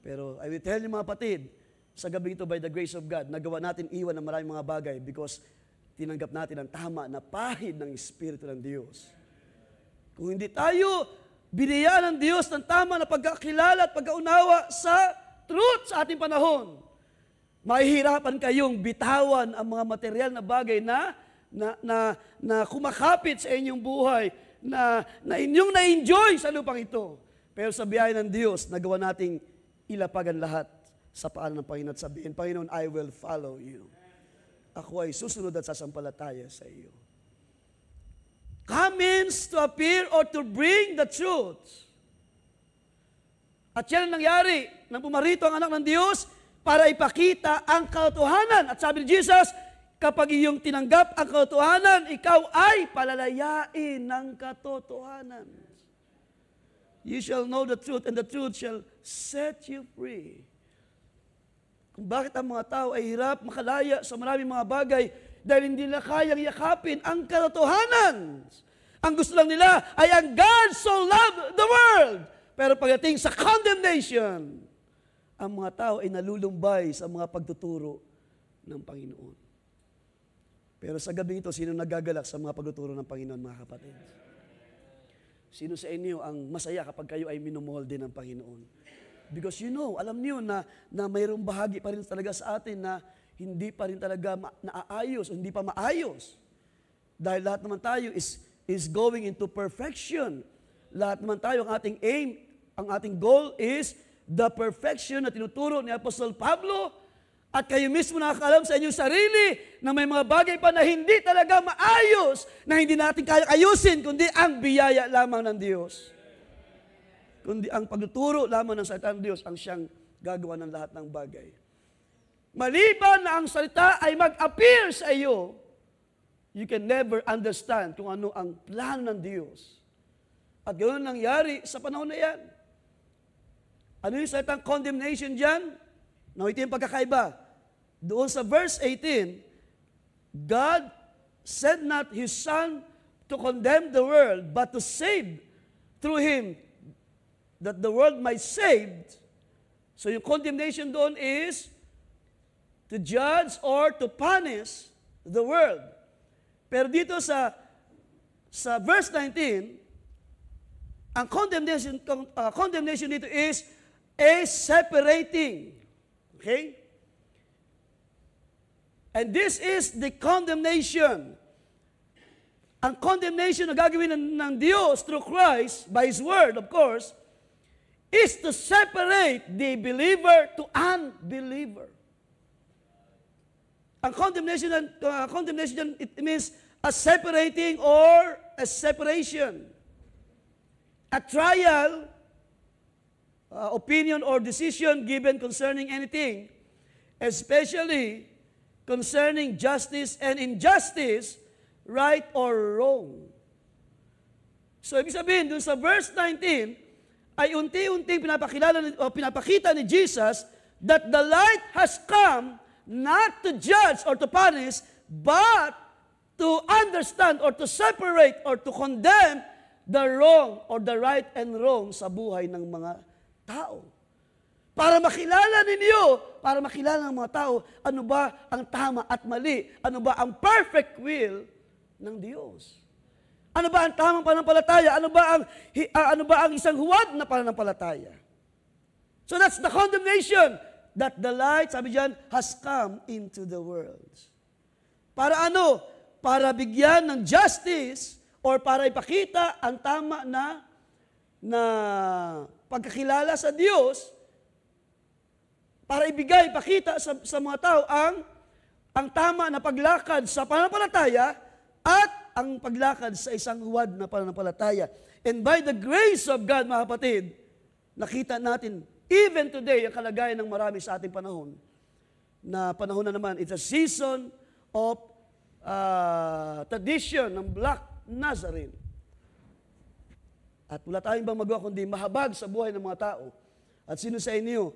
Pero I will tell you mga kapatid, sa gabi ito by the grace of God, nagawa natin iwan ng maraming mga bagay because tinanggap natin ang tama na pahid ng Espiritu ng Diyos. Kung hindi tayo binigyan ng Diyos ng tama na pagkakilala at pagkaunawa sa truth sa ating panahon, mahihirapan kayong bitawan ang mga material na bagay na kumakapit sa inyong buhay, na inyong na-enjoy sa lupang ito. Pero sa biyaya ng Diyos, nagawa nating ilapagan lahat sa paanan ng Panginoon at sabihin, Panginoon, I will follow you. Ako ay susunod at sasampalataya sa iyo. Come means to appear or to bring the truth. At yan ang nangyari nang pumarito ang anak ng Diyos para ipakita ang katotohanan. At sabi ni Jesus, kapag iyong tinanggap ang katotohanan, ikaw ay palalayain ng katotohanan. You shall know the truth, and the truth shall set you free. Kung bakit ang mga tao ay hirap makalaya sa maraming mga bagay dahil hindi nila kayang yakapin ang katotohanan. Ang gusto lang nila ay ang God so loved the world. Pero pagdating sa condemnation, ang mga tao ay nalulumbay sa mga pagtuturo ng Panginoon. Pero sa gabi ito, sino nagagalak sa mga pagtuturo ng Panginoon, mga kapatid? Sino sa inyo ang masaya kapag kayo ay minumolde ng Panginoon? Because you know, alam niyo na mayroong bahagi pa rin talaga sa atin na hindi pa rin talaga naayos o hindi pa maayos. Dahil lahat naman tayo is going into perfection. Lahat naman tayo, ang ating aim, ang ating goal is the perfection na tinuturo ni Apostol Pablo. At kayo mismo nakakaalam sa inyong sarili na may mga bagay pa na hindi talaga maayos, na hindi natin kaya ayusin, kundi ang biyaya lamang ng Diyos. Kundi ang pagtuturo lamang ng salita ng Diyos ang siyang gagawa ng lahat ng bagay. Maliban na ang salita ay mag-appear sa iyo, you can never understand kung ano ang plano ng Diyos. At ganoon nangyari sa panahon na yan. Ano yung salitang condemnation dyan? Nakita yung pagkakaiba. Doon sa verse 18, God sent not His Son to condemn the world, but to save through Him, that the world might saved. So yung condemnation doon is to judge or to punish the world. Pero dito sa verse 19, ang condemnation dito is a separating Okay? And this is the condemnation. Ang condemnation na gagawin ng Diyos through Christ, by His Word, of course, is to separate the believer to unbeliever. Ang condemnation, it means a separating or a separation. A trial, opinion or decision given concerning anything, especially concerning justice and injustice, right or wrong. So, ibig sabihin, dun sa verse 19, ay unti-unting pinapakita ni Jesus that the light has come not to judge or to punish, but to understand or to separate or to condemn the wrong or the right and wrong sa buhay ng mga tao. Para makilala ninyo, para makilala ng mga tao, ano ba ang tama at mali? Ano ba ang perfect will ng Diyos? Ano ba ang tamang pananampalataya? Ano ba ang isang huwad na pananampalataya? So that's the condemnation that the light, sabi diyan, has come into the world. Para ano? Para bigyan ng justice or para ipakita ang tama na pagkakilala sa Diyos, para ipakita sa mga tao ang tama na paglakad sa pananampalataya at ang paglakad sa isang huwad na pananampalataya. And by the grace of God, mga kapatid, nakita natin, even today, ang kalagayan ng marami sa ating panahon, na panahon na naman, it's a season of tradition ng Black Nazarene. At wala tayong bang magawa kundi mahabag sa buhay ng mga tao. At sino sa inyo,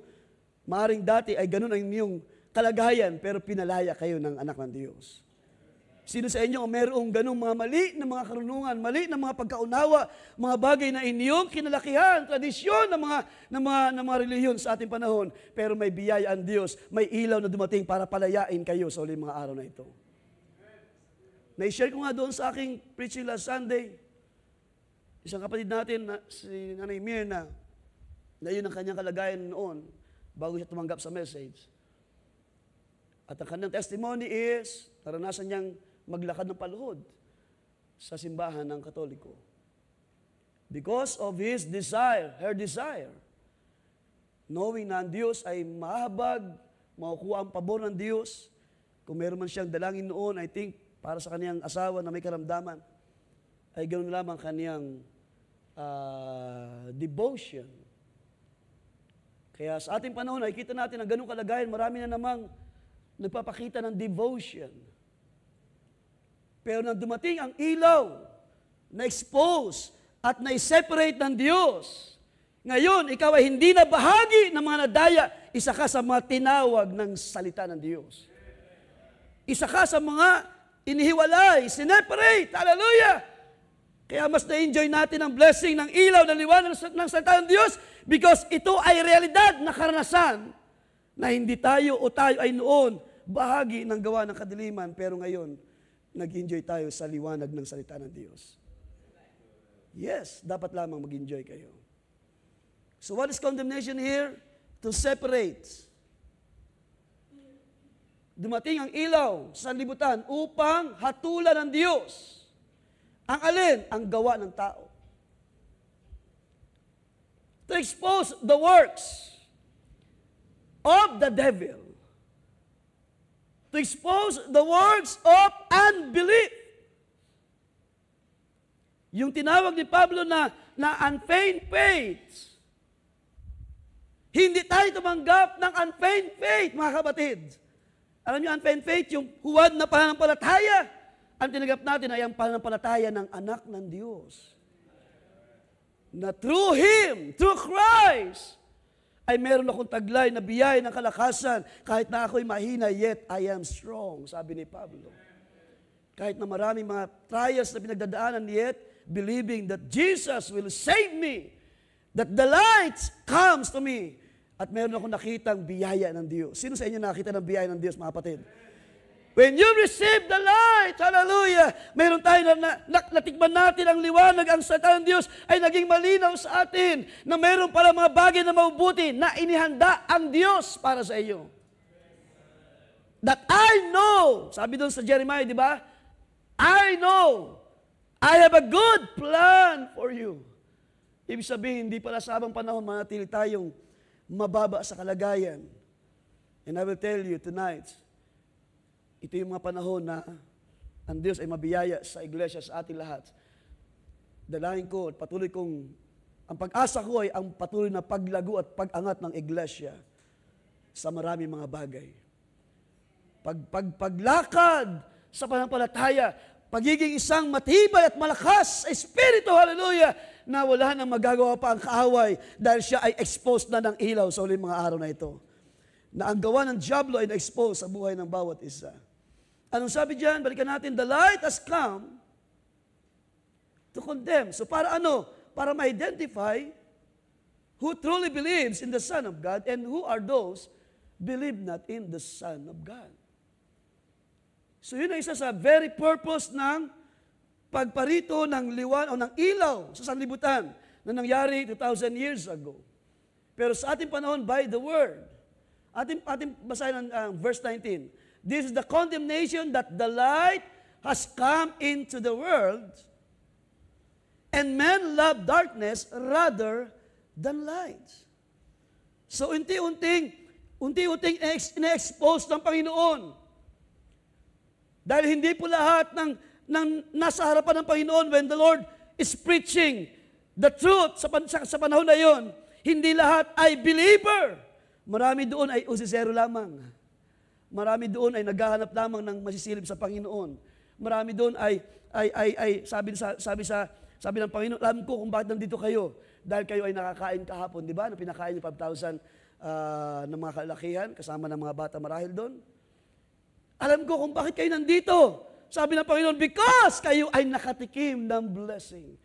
maaring dati ay ganun ang inyong kalagayan, pero pinalaya kayo ng anak ng Diyos. Sino sa inyo mayroong ganung mga mali na mga karunungan, mali na mga pagkaunawa, mga bagay na inyong kinalakihan, tradisyon ng mga relihiyon sa ating panahon, pero may biyaya ang Diyos, may ilaw na dumating para palayain kayo sa uling mga araw na ito. Na-share ko nga doon sa aking preaching last Sunday, isang kapatid natin, si Nanay Mirna, na yun ang kanyang kalagayan noon, bago siya tumanggap sa message. At ang kanyang testimony is, naranasan niyang maglakad ng paluhod sa simbahan ng Katoliko. Because of his desire, her desire, knowing na ang Diyos ay mahabag, makukuha ang pabor ng Diyos, kung meron man siyang dalangin noon, I think, para sa kaniyang asawa na may karamdaman, ay ganoon lamang kaniyang devotion. Kaya sa ating panahon, nakikita natin ang ganung kalagayan, marami na namang nagpapakita ng devotion. Pero nang dumating ang ilaw, na-expose at na-separate ng Diyos, ngayon, ikaw ay hindi na bahagi ng mga nadaya, isa ka sa mga tinawag ng salita ng Diyos. Isa ka sa mga inihiwalay, sineparate, hallelujah! Kaya mas na-enjoy natin ang blessing ng ilaw, ng liwanag ng salita ng Diyos because ito ay realidad na karanasan na hindi tayo o tayo ay noon bahagi ng gawa ng kadiliman, pero ngayon, nag-enjoy tayo sa liwanag ng salita ng Diyos. Yes, dapat lamang mag-enjoy kayo. So what is condemnation here? To separate. Dumating ang ilaw sa libutan upang hatulan ng Diyos. Ang alin? Ang gawa ng tao. To expose the works of the devil. To expose the works of unbelief. Yung tinawag ni Pablo na unfeigned faith. Hindi tayo tumanggap ng unfeigned faith, mga kapatid. Alam niyo, unfeigned faith, yung huwad na pananampalataya. Ang tinanggap natin ay ang pananampalataya ng anak ng Diyos. Na through Him, through Christ, ay meron akong taglay na biyaya ng kalakasan. Kahit na ako'y mahina, yet I am strong, sabi ni Pablo. Kahit na maraming mga trials na pinagdadaanan, yet believing that Jesus will save me, that the light comes to me, at meron akong nakitang biyaya ng Diyos. Sino sa inyo nakita ng biyaya ng Diyos, mga kapatid? When you receive the light, hallelujah, meron tayo natikman natin ang liwanag, ang salita ng Diyos ay naging malinaw sa atin na meron pala mga bagay na mabubuti na inihanda ang Diyos para sa iyo. That I know, sabi doon sa Jeremiah, di ba? I know, I have a good plan for you. Ibig sabihin, hindi pala sa habang panahon manatili tayong mababa sa kalagayan. And I will tell you tonight, ito yung mga panahon na ang Diyos ay mabiyaya sa iglesia sa ating lahat. Dalangin ko at patuloy kong, ang pag-asa ko ay ang patuloy na paglago at pag-angat ng iglesia sa marami mga bagay. Paglakad sa pananampalataya, pagiging isang matibay at malakas sa Espiritu, hallelujah, na wala nang magagawa pa ang kaaway dahil siya ay exposed na ng ilaw sa uling mga araw na ito. Na ang gawa ng diablo ay na-expose sa buhay ng bawat isa. Anong sabi diyan? Balikan natin, the light has come to condemn. So para ano? Para ma-identify who truly believes in the Son of God and who are those believe not in the Son of God. So yun ang isa sa very purpose ng pagparito ng liwan o ng ilaw sa sanlibutan na nangyari 2,000 years ago. Pero sa ating panahon, by the Word, ating basahin ang verse 19. This is the condemnation that the light has come into the world, and men love darkness rather than light. So unti-unting ina-expose ng Panginoon. Dahil hindi po lahat ng nasa harapan ng Panginoon when the Lord is preaching the truth sa panahon na yon, hindi lahat ay believer. Marami doon ay usisero lamang. Marami doon ay naghahanap lamang ng masisilip sa Panginoon. Marami doon ay sabi ng Panginoon, alam ko kung bakit nandito kayo. Dahil kayo ay nakakain kahapon, di ba? Na pinakain yung 5,000 ng mga kalakihan, kasama ng mga bata marahil doon. Alam ko kung bakit kayo nandito. Sabi ng Panginoon, because kayo ay nakatikim ng blessing.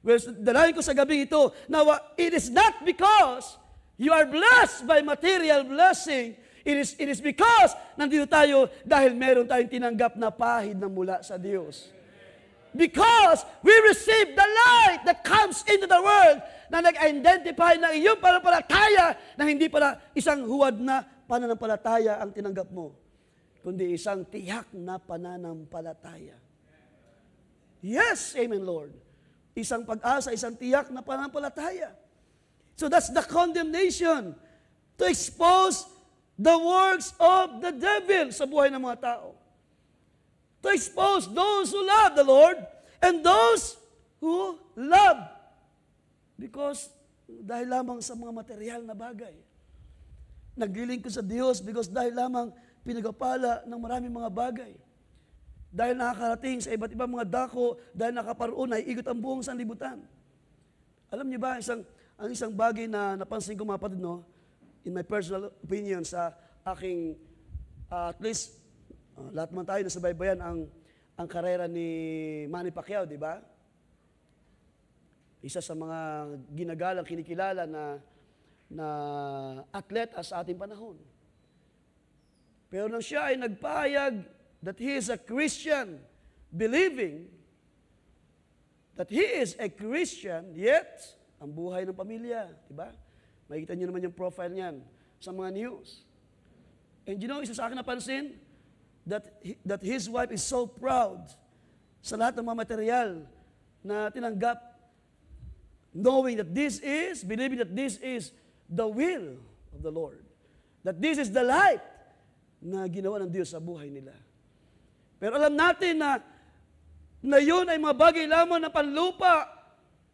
Well, dalangin ko sa gabi ito, now it is not because you are blessed by material blessing. It is because nandito tayo dahil meron tayong tinanggap na pahid na mula sa Diyos. Because we receive the light that comes into the world na nag-identify ng iyong pananampalataya na hindi pala isang huwad na pananampalataya ang tinanggap mo, kundi isang tiyak na pananampalataya. Yes, amen, Lord. Isang pag-asa, isang tiyak na pananampalataya. So that's the condemnation to expose the works of the devil sa buhay ng mga tao. To expose those who love the Lord and those who love. Because dahil lamang sa mga material na bagay. Naglilingkod sa Diyos because dahil lamang pinagpala ng maraming mga bagay. Dahil nakakarating sa iba't ibang mga dako, dahil nakaparoon ay ikot ang buong sanlibutan. Alam niyo ba, ang isang bagay na napansin ko mga kapatid, no? In my personal opinion sa aking, at least, lahat man tayo nasabaybayan ang karera ni Manny Pacquiao, di ba? Isa sa mga ginagalang, kinikilala na atleta sa ating panahon. Pero nang siya ay nagpahayag that he is a Christian, believing that he is a Christian, yet, ang buhay ng pamilya, di ba? Makikita niyo naman yung profile niyan sa mga news. And you know, isa sa akin napansin, that his wife is so proud sa lahat ng mga material na tinanggap, knowing that believing that this is the will of the Lord. That this is the light na ginawa ng Diyos sa buhay nila. Pero alam natin na yun ay mga bagay lamang na panlupa.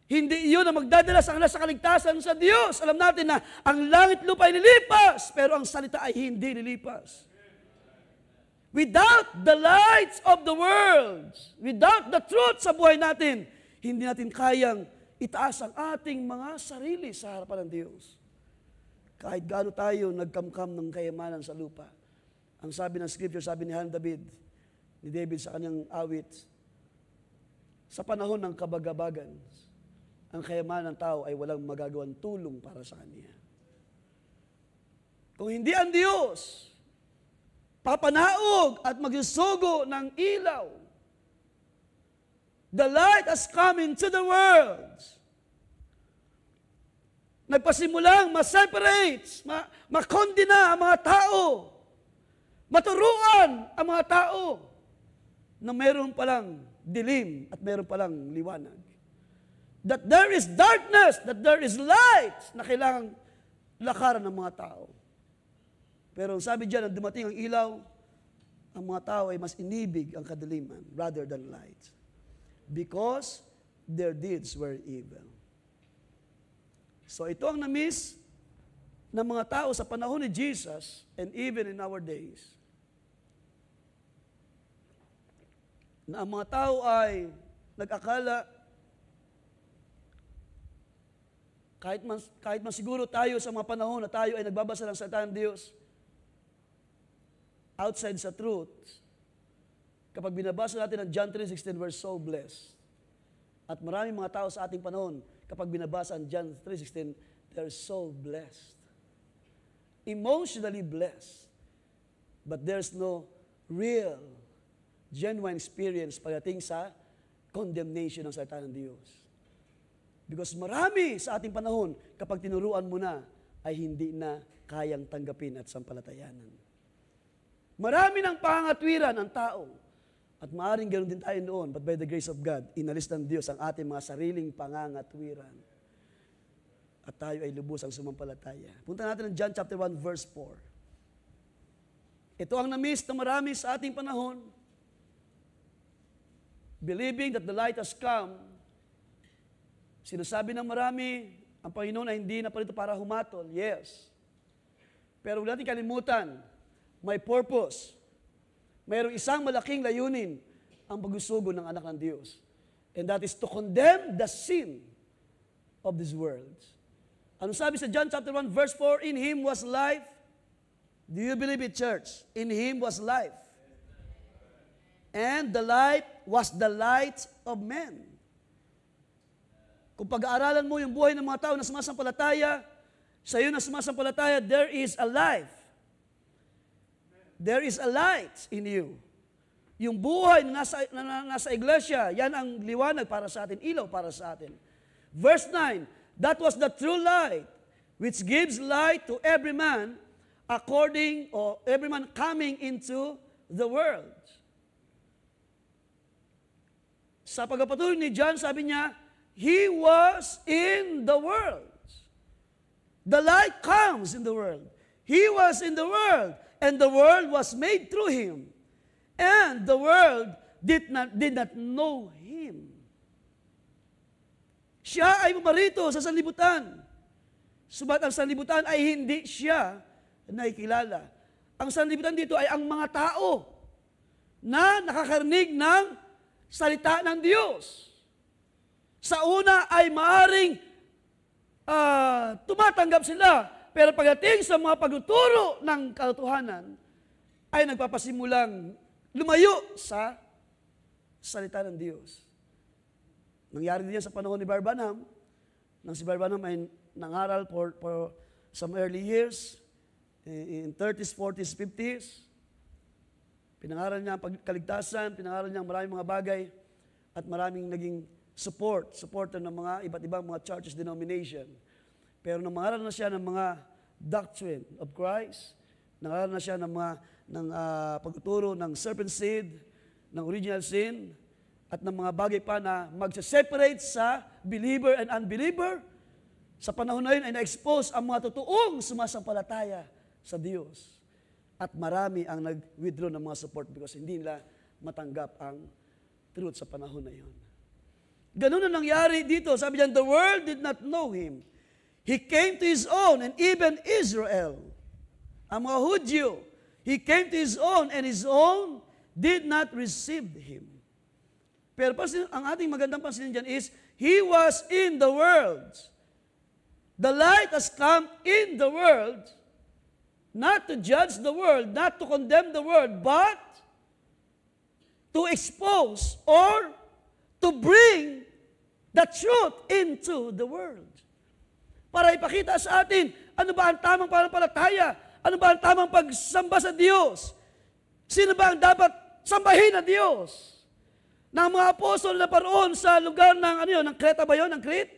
Hindi iyon ang magdadala sa kanila sa kaligtasan sa Diyos. Alam natin na ang langit lupa ay lilipas, pero ang salita ay hindi lilipas. Without the lights of the world, without the truth sa buhay natin, hindi natin kayang itaas ang ating mga sarili sa harapan ng Diyos. Kahit gaano tayo nagkamkam ng kayamanan sa lupa. Ang sabi ng scripture, sabi ni David sa kanyang awit, sa panahon ng kabagabagan, ang kayamanan ng tao ay walang magagawang tulong para sa kanya. Kung hindi ang Diyos, papanaog at magsusugo ng ilaw. The light has come into the world. Nagpasimulang ma-separate, makondena ang mga tao, maturuan ang mga tao na mayroon palang dilim at mayroon palang liwanag. That there is darkness, that there is light na kailangang lakaran ng mga tao. Pero sabi diyan, nang dumating ang ilaw, ang mga tao ay mas inibig ang kadiliman rather than light. Because their deeds were evil. So ito ang na-miss ng mga tao sa panahon ni Jesus and even in our days. Na ang mga tao ay nag-akala kahit man siguro tayo sa mga panahon na tayo ay nagbabasa ng salita ng Diyos, outside sa truth, kapag binabasa natin ang John 3:16, we're so blessed. At maraming mga tao sa ating panahon, kapag binabasa ang John 3:16, they're so blessed. Emotionally blessed. But there's no real, genuine experience pagdating sa condemnation ng salita ng Diyos. Because marami sa ating panahon, kapag tinuruan mo na, ay hindi na kayang tanggapin at sampalatayanan. Marami ng pangangatwiran ang tao. At maaaring ganoon din tayo noon, but by the grace of God, inalis ng Diyos ang ating mga sariling pangangatwiran. At tayo ay lubusang sumampalataya. Punta natin ng John chapter 1, verse 4. Ito ang na-miss na marami sa ating panahon. Believing that the light has come, sinasabi ng marami, ang Panginoon ay hindi na palito para humatol. Yes. Pero huwag natin kalimutan, may purpose. Mayroong isang malaking layunin ang pagsusugo ng anak ng Diyos. And that is to condemn the sin of this world. Ano sabi sa John chapter 1 verse 4? In Him was life. Do you believe it, church? In Him was life. And the life was the light of men. Kung pag-aaralan mo yung buhay ng mga tao na sumasampalataya, sa iyo na sumasampalataya, there is a life. There is a light in you. Yung buhay na nasa iglesia, yan ang liwanag para sa atin, ilaw para sa atin. Verse 9, that was the true light, which gives light to every man every man coming into the world. Sa pagpapatuloy ni John, sabi niya, He was in the world. The light comes in the world. He was in the world. And the world was made through Him. And the world did not know Him. Siya ay pumarito sa sanlibutan. Subalit ang sanlibutan ay hindi siya nakikilala. Ang sanlibutan dito ay ang mga tao na nakakarinig ng salita ng Diyos. Sa una ay maaring tumatanggap sila. Pero pagdating sa mga pagtuturo ng katotohanan, ay nagpapasimulang lumayo sa salita ng Diyos. Nangyari din yan sa panahon ni Barbanam, nang si Barbanam ay nangaral for some early years, in 30s, 40s, 50s. Pinangaral niya ang pagkaligtasan, pinangaral niya ang maraming mga bagay, at maraming naging supporter ng mga iba't ibang mga churches denomination. Pero nangaral na siya ng mga doctrine of Christ, nangaral na siya ng pagtuturo ng serpent seed, ng original sin, at ng mga bagay pa na magsa-separate sa believer and unbeliever. Sa panahon na yun ay na-expose ang mga totoong sumasampalataya sa Diyos. At marami ang nag-withdraw ng mga support because hindi nila matanggap ang truth sa panahon na yun. Ganun na nangyari dito. Sabi niyan, the world did not know Him. He came to His own, and even Israel, ang mga Hudyo, He came to His own, and His own did not receive Him. Pero ang ating magandang pansinin dyan is, He was in the world. The light has come in the world, not to judge the world, not to condemn the world, but to expose or to bring the truth into the world. Para ipakita sa atin, ano ba ang tamang pananampalataya? Ano ba ang tamang pagsamba sa Diyos? Sino ba ang dapat sambahin na Diyos? Ng mga apostol na paroon sa lugar ng, ng Creta ba yun? Ng Crete?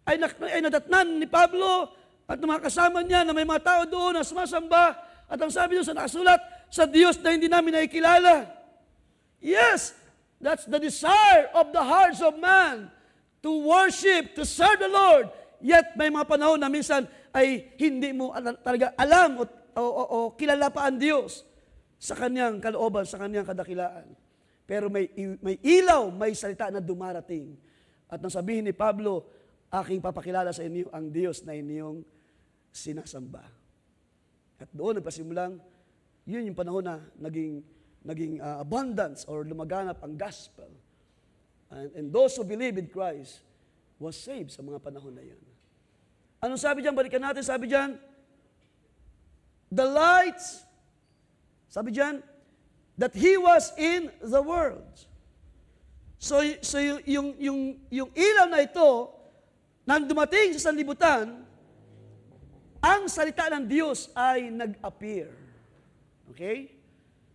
Ay nadatnan ni Pablo at ng mga kasama niya na may mga tao doon na sumasamba. At ang sabi doon sa nakasulat, sa Diyos na hindi namin nakikilala. Yes, that's the desire of the hearts of man to worship, to serve the Lord. Yet may mga panahon na minsan ay hindi mo talaga alam o kilala pa ang Diyos sa kanyang kalooban, sa kanyang kadakilaan. Pero may ilaw, may salita na dumarating. At nang sabihin ni Pablo, aking papakilala sa inyo ang Diyos na inyong sinasamba. At doon nagpasimulang, yun yung panahon na naging abundance or lumaganap ang gospel. And those who believe in Christ was saved sa mga panahon na yun. Anong sabi dyan? Balikan natin. Sabi dyan, the lights, sabi dyan, that He was in the world. So yung ilaw na ito, nang dumating sa sanlibutan, ang salita ng Diyos ay nag-appear. Okay?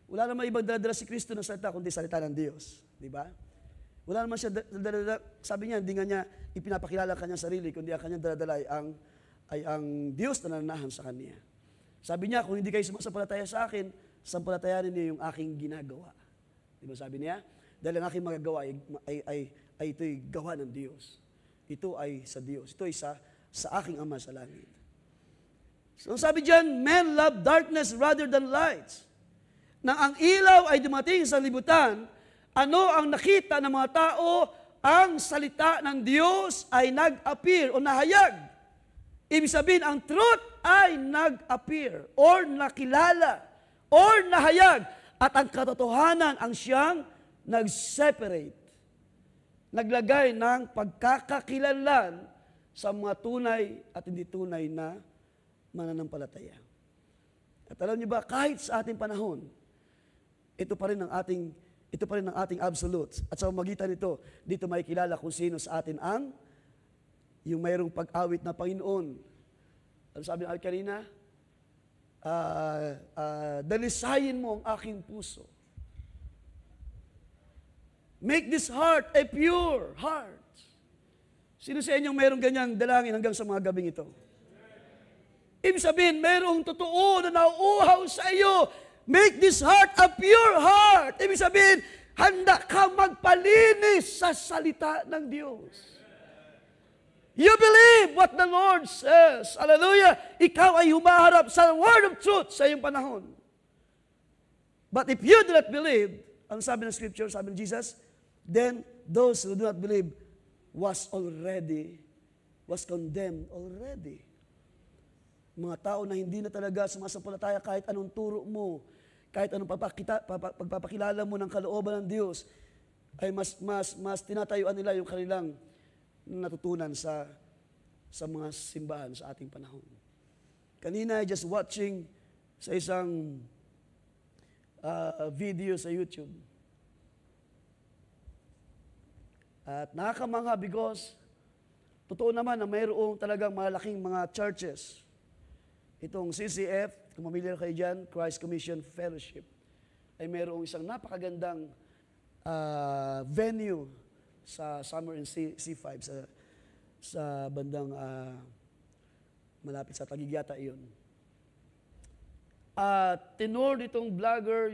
Wala naman ibang daladala si Kristo ng salita, kundi salita ng Diyos. Di ba? Wala naman siya daladala, sabi niya, hindi nga niya ipinapakilala ang kanyang sarili, kundi ang kanyang daladala ay ang Diyos na nananahan sa kanya. Sabi niya, kung hindi kayo sumasampalataya sa akin, sampalatayanin niyo yung aking ginagawa. Di ba sabi niya? Dahil ang aking magagawa ay ito'y gawa ng Diyos. Ito ay sa Diyos. Ito ay sa aking Ama sa langit. So sabi diyan, men love darkness rather than lights. Nang ang ilaw ay dumating sa libutan, ano ang nakita ng mga tao? Ang salita ng Diyos ay nag-appear o nahayag. Ibig sabihin, ang truth ay nag-appear or nakilala or nahayag. At ang katotohanan ang siyang nag-separate. Naglagay ng pagkakakilanlan sa mga tunay at hindi tunay na mananampalataya. At alam niyo ba, kahit sa ating panahon, ito pa rin ang ating absolute. At sa magitan nito, dito makikilala kung sino sa atin ang yung mayroong pag-awit na Panginoon. Ano sabi ng kanina? Dalisayin mo ang aking puso. Make this heart a pure heart. Sino sa inyong mayroong ganyang dalangin hanggang sa mga gabing ito? Ibig sabihin, mayroong totoo na nauuhaw sa iyo. Make this heart a pure heart. Ibig sabihin, handa ka magpalinis sa salita ng Diyos. You believe what the Lord says. Hallelujah. Ikaw ay humaharap sa word of truth sa iyong panahon. But if you do not believe, ang sabi ng Scripture, sabi ng Jesus, then those who do not believe was condemned already. Mga tao na hindi na talaga sumasampalataya kahit anong turo mo, kahit anong pagpapakilala mo ng kalooban ng Diyos, ay mas tinatayuan nila yung kanilang natutunan sa mga simbahan sa ating panahon. Kanina, just watching sa isang video sa YouTube. At nakakamangha because totoo naman na mayroong talagang malaking mga churches. Itong CCF, kung familiar kayo dyan, Christ Commission Fellowship, ay mayroong isang napakagandang venue sa Summer and C5 sa bandang malapit sa Taguig yata iyon. Tinur nitong vlogger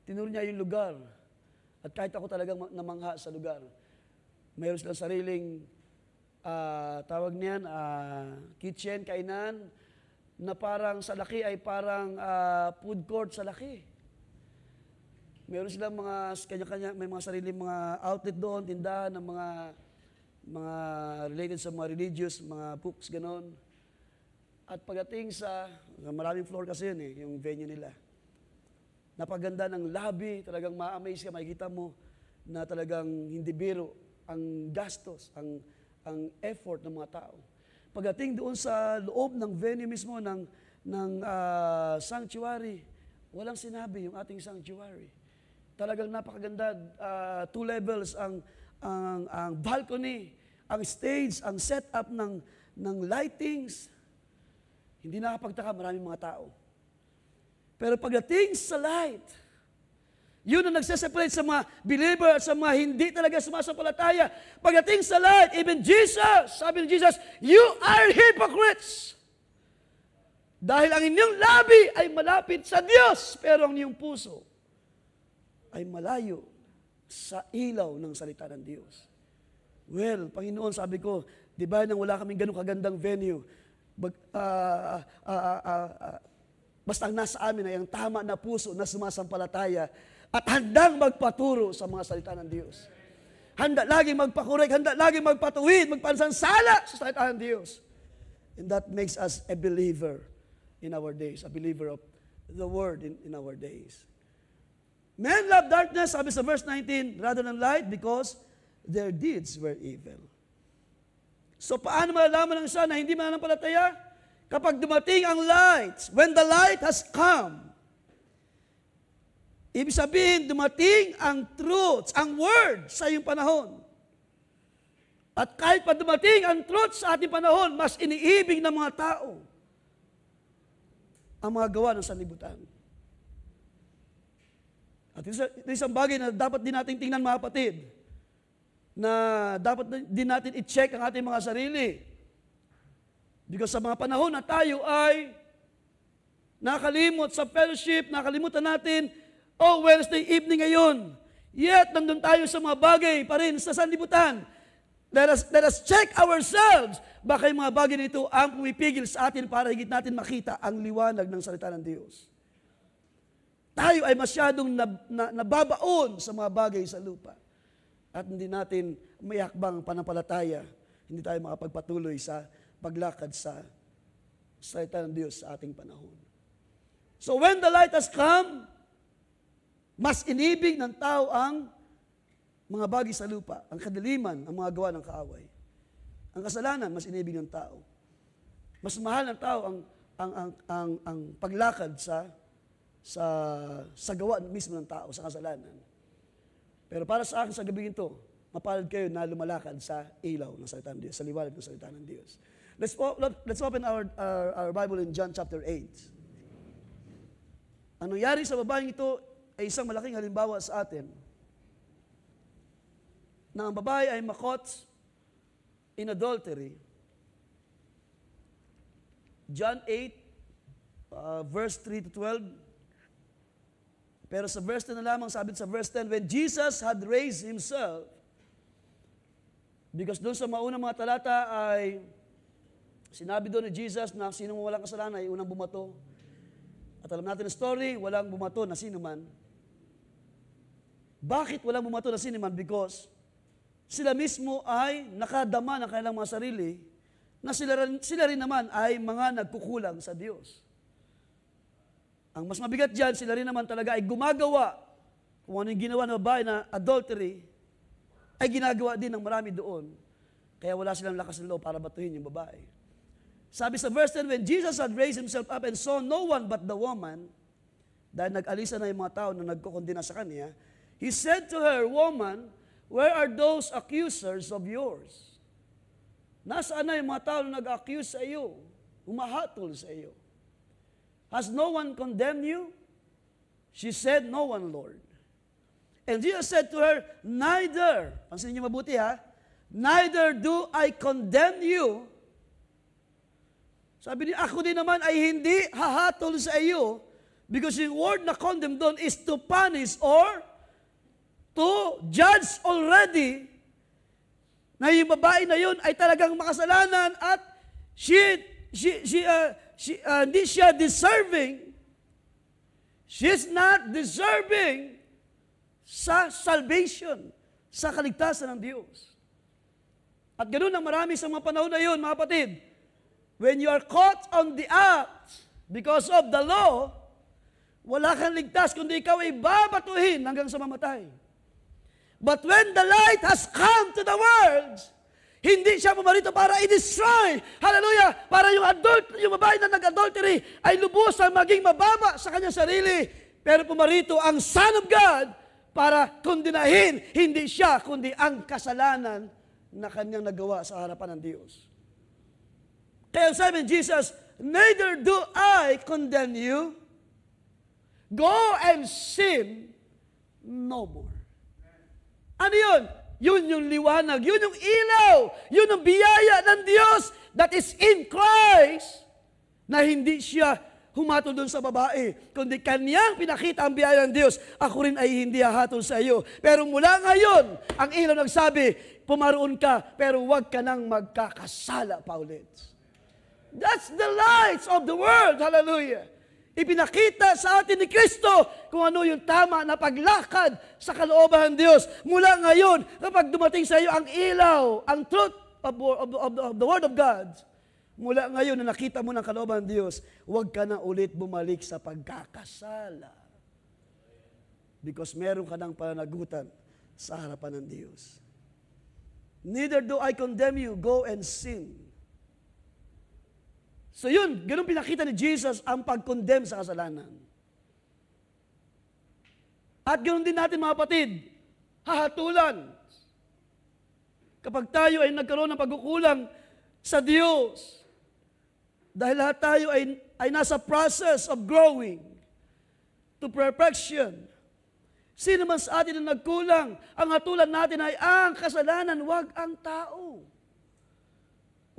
tinur niya yung lugar. At kahit ako talagang namangha sa lugar. Mayroon silang sariling tawag niyan kitchen, kainan na parang sa laki ay parang food court sa laki. Meron silang mga kanya-kanya, may mga sariling mga outlet doon, tindahan ng mga related sa mga religious, mga books, ganon. At pagdating sa maraming floor kasi yun yung venue nila. Napaganda ng lobby, talagang ma-amaze ka, makikita mo na talagang hindi biro ang gastos, ang effort ng mga tao. Pagdating doon sa loob ng venue mismo ng sanctuary, walang sinabi yung ating sanctuary. Talagang napakaganda, 2 levels ang balcony, ang stage, ang setup ng lightings. Hindi nakapagtaka, maraming mga tao. Pero pagdating sa light, yun ang nagseseparate sa mga believer at sa mga hindi talaga sumasampalataya. Pagdating sa light, even Jesus, sabi ni Jesus, you are hypocrites. Dahil ang inyong labi ay malapit sa Diyos, pero ang inyong puso ay malayo sa ilaw ng salita ng Diyos. Well, Panginoon, sabi ko, di ba nang wala kaming ganun kagandang venue, basta ang nasa amin ay ang tama na puso na sumasampalataya at handang magpaturo sa mga salita ng Diyos. Handa laging magpakorek, handa laging magpatuwid, magpansansala sa salita ng Diyos. And that makes us a believer in our days, a believer of the Word in our days. Men love darkness, sabi sa verse 19, rather than light because their deeds were evil. So paano malalaman ng isa na hindi mananampalataya? Kapag dumating ang light, when the light has come, ibig sabihin, dumating ang truth, ang word sa iyong panahon. At kahit pa dumating ang truth sa ating panahon, mas iniibig ng mga tao ang mga gawa ng sanlibutan. At ito isang bagay na dapat din natin tingnan, mga kapatid, na dapat din natin i-check ang ating mga sarili. Because sa mga panahon na tayo ay nakalimot sa fellowship, nakalimutan natin, Wednesday evening ngayon, yet nandun tayo sa mga bagay pa rin sa sanlibutan. Let us check ourselves. Baka yung mga bagay na ito ang pumipigil sa atin para higit natin makita ang liwanag ng salita ng Diyos. Tayo ay masyadong nababaon sa mga bagay sa lupa. At hindi natin may hakbang panampalataya. Hindi tayo makapagpatuloy sa paglakad sa salita ng Diyos sa ating panahon. So when the light has come, mas inibig ng tao ang mga bagay sa lupa, ang kadiliman, ang mga gawa ng kaaway. Ang kasalanan, mas inibig ng tao. Mas mahal ng tao ang paglakad sa gawa mismo ng tao, sa kasalanan. Pero para sa akin sa gabi ito, mapalad kayo na lumalakad sa ilaw ng salita ng Diyos, sa liwanag ng salita ng Diyos. Let's open our Bible in John chapter 8. Ang nangyari sa babaeng ito ay isang malaking halimbawa sa atin na ang babae ay makot in adultery. John 8, verse 3 to 12. Pero sa verse 10 na lamang, sabi sa verse 10, when Jesus had raised himself, because doon sa maunang mga talata ay sinabi doon ni Jesus na sino mo walang kasalanan ay unang bumato. At alam natin ang story, walang bumato na sino man. Bakit walang bumato na sino man? Because sila mismo ay nakadama ng kanilang mga sarili na sila rin naman ay mga nagkukulang sa Diyos. Ang mas mabigat dyan, sila rin naman talaga ay gumagawa kung ano yung ginawa ng babae na adultery, ay ginagawa din ng marami doon. Kaya wala silang lakas ng loob para batuhin yung babae. Sabi sa verse 10, when Jesus had raised himself up and saw no one but the woman, dahil nag-alisa na yung mga tao na nagkukondena sa kanya, he said to her, woman, where are those accusers of yours? Nasaan na yung mga tao na nag-accuse sa iyo? Humahatol sa iyo. Has no one condemned you? She said, no one, Lord. And Jesus said to her, neither, pansinin niyo mabuti ha, neither do I condemn you. Sabi niya, ako din naman ay hindi hahatol sa iyo because yung word na condemn doon is to punish or to judge already na yung babae na yun ay talagang makasalanan at hindi siya deserving. She's not deserving sa salvation, sa kaligtasan ng Diyos. At ganoon ang marami sa mga panahon na yun, mga kapatid. When you are caught on the act because of the law, wala kang ligtas kundi ikaw ay babatuhin hanggang sa mamatay. But when the light has come to the world, hindi siya pumarito para i-destroy. Hallelujah! Para yung babae na nag-adultery ay lubusang maging mababa sa kanyang sarili. Pero pumarito ang Son of God para kondenahin hindi siya, kundi ang kasalanan na kanyang nagawa sa harapan ng Diyos. Kaya sabi ni Jesus, neither do I condemn you. Go and sin no more. Ano yun? Yun yung liwanag, yun yung ilaw, yun yung biyaya ng Diyos that is in Christ, na hindi siya humatol doon sa babae, kundi kanyang pinakita ang biyaya ng Diyos. Ako rin ay hindi hahatol sa iyo. Pero mula ngayon, ang ilaw nagsabi, pumaroon ka, pero huwag ka nang magkakasala pa ulit. That's the lights of the world. Hallelujah. Ipinakita sa atin ni Kristo kung ano yung tama na paglakad sa kalooban ng Diyos. Mula ngayon, kapag dumating sa iyo ang ilaw, ang truth of the Word of God, mula ngayon na nakita mo ng kalooban ng Diyos, huwag ka na ulit bumalik sa pagkakasala. Because meron ka ng pananagutan sa harapan ng Diyos. Neither do I condemn you, go and sin. So yun, ganun pinakita ni Jesus ang pag-condemn sa kasalanan. At ganun din natin mga kapatid, hahatulan. Kapag tayo ay nagkaroon ng pagkukulang sa Diyos, dahil lahat tayo ay nasa process of growing to perfection. Sino man sa atin na nagkulang, ang hatulan natin ay ang kasalanan, wag ang tao.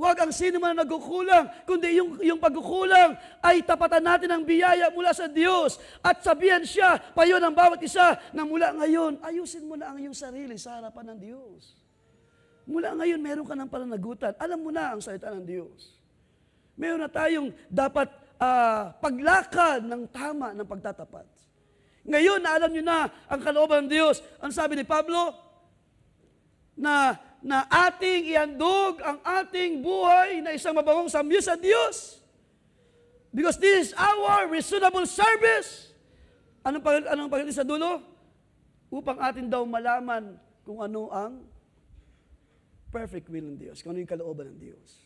Huwag ang sino man na nagkukulang, kundi yung pagkukulang ay tapatan natin ang biyaya mula sa Diyos at sabihan siya, payo ng bawat isa na mula ngayon, ayusin mo na ang iyong sarili sa harapan ng Diyos. Mula ngayon, meron ka ng pananagutan. Alam mo na ang salita ng Diyos. Meron na tayong dapat paglakad ng tama ng pagtatapat. Ngayon, na alam nyo na ang kalooban ng Diyos. Ang sabi ni Pablo, na ating ihandog ang ating buhay na isang mabangong samyo sa Diyos. Because this is our reasonable service. Anong pagdating sa dulo? Upang atin daw malaman kung ano ang perfect will ng Diyos, kung ano yung kalooban ng Diyos.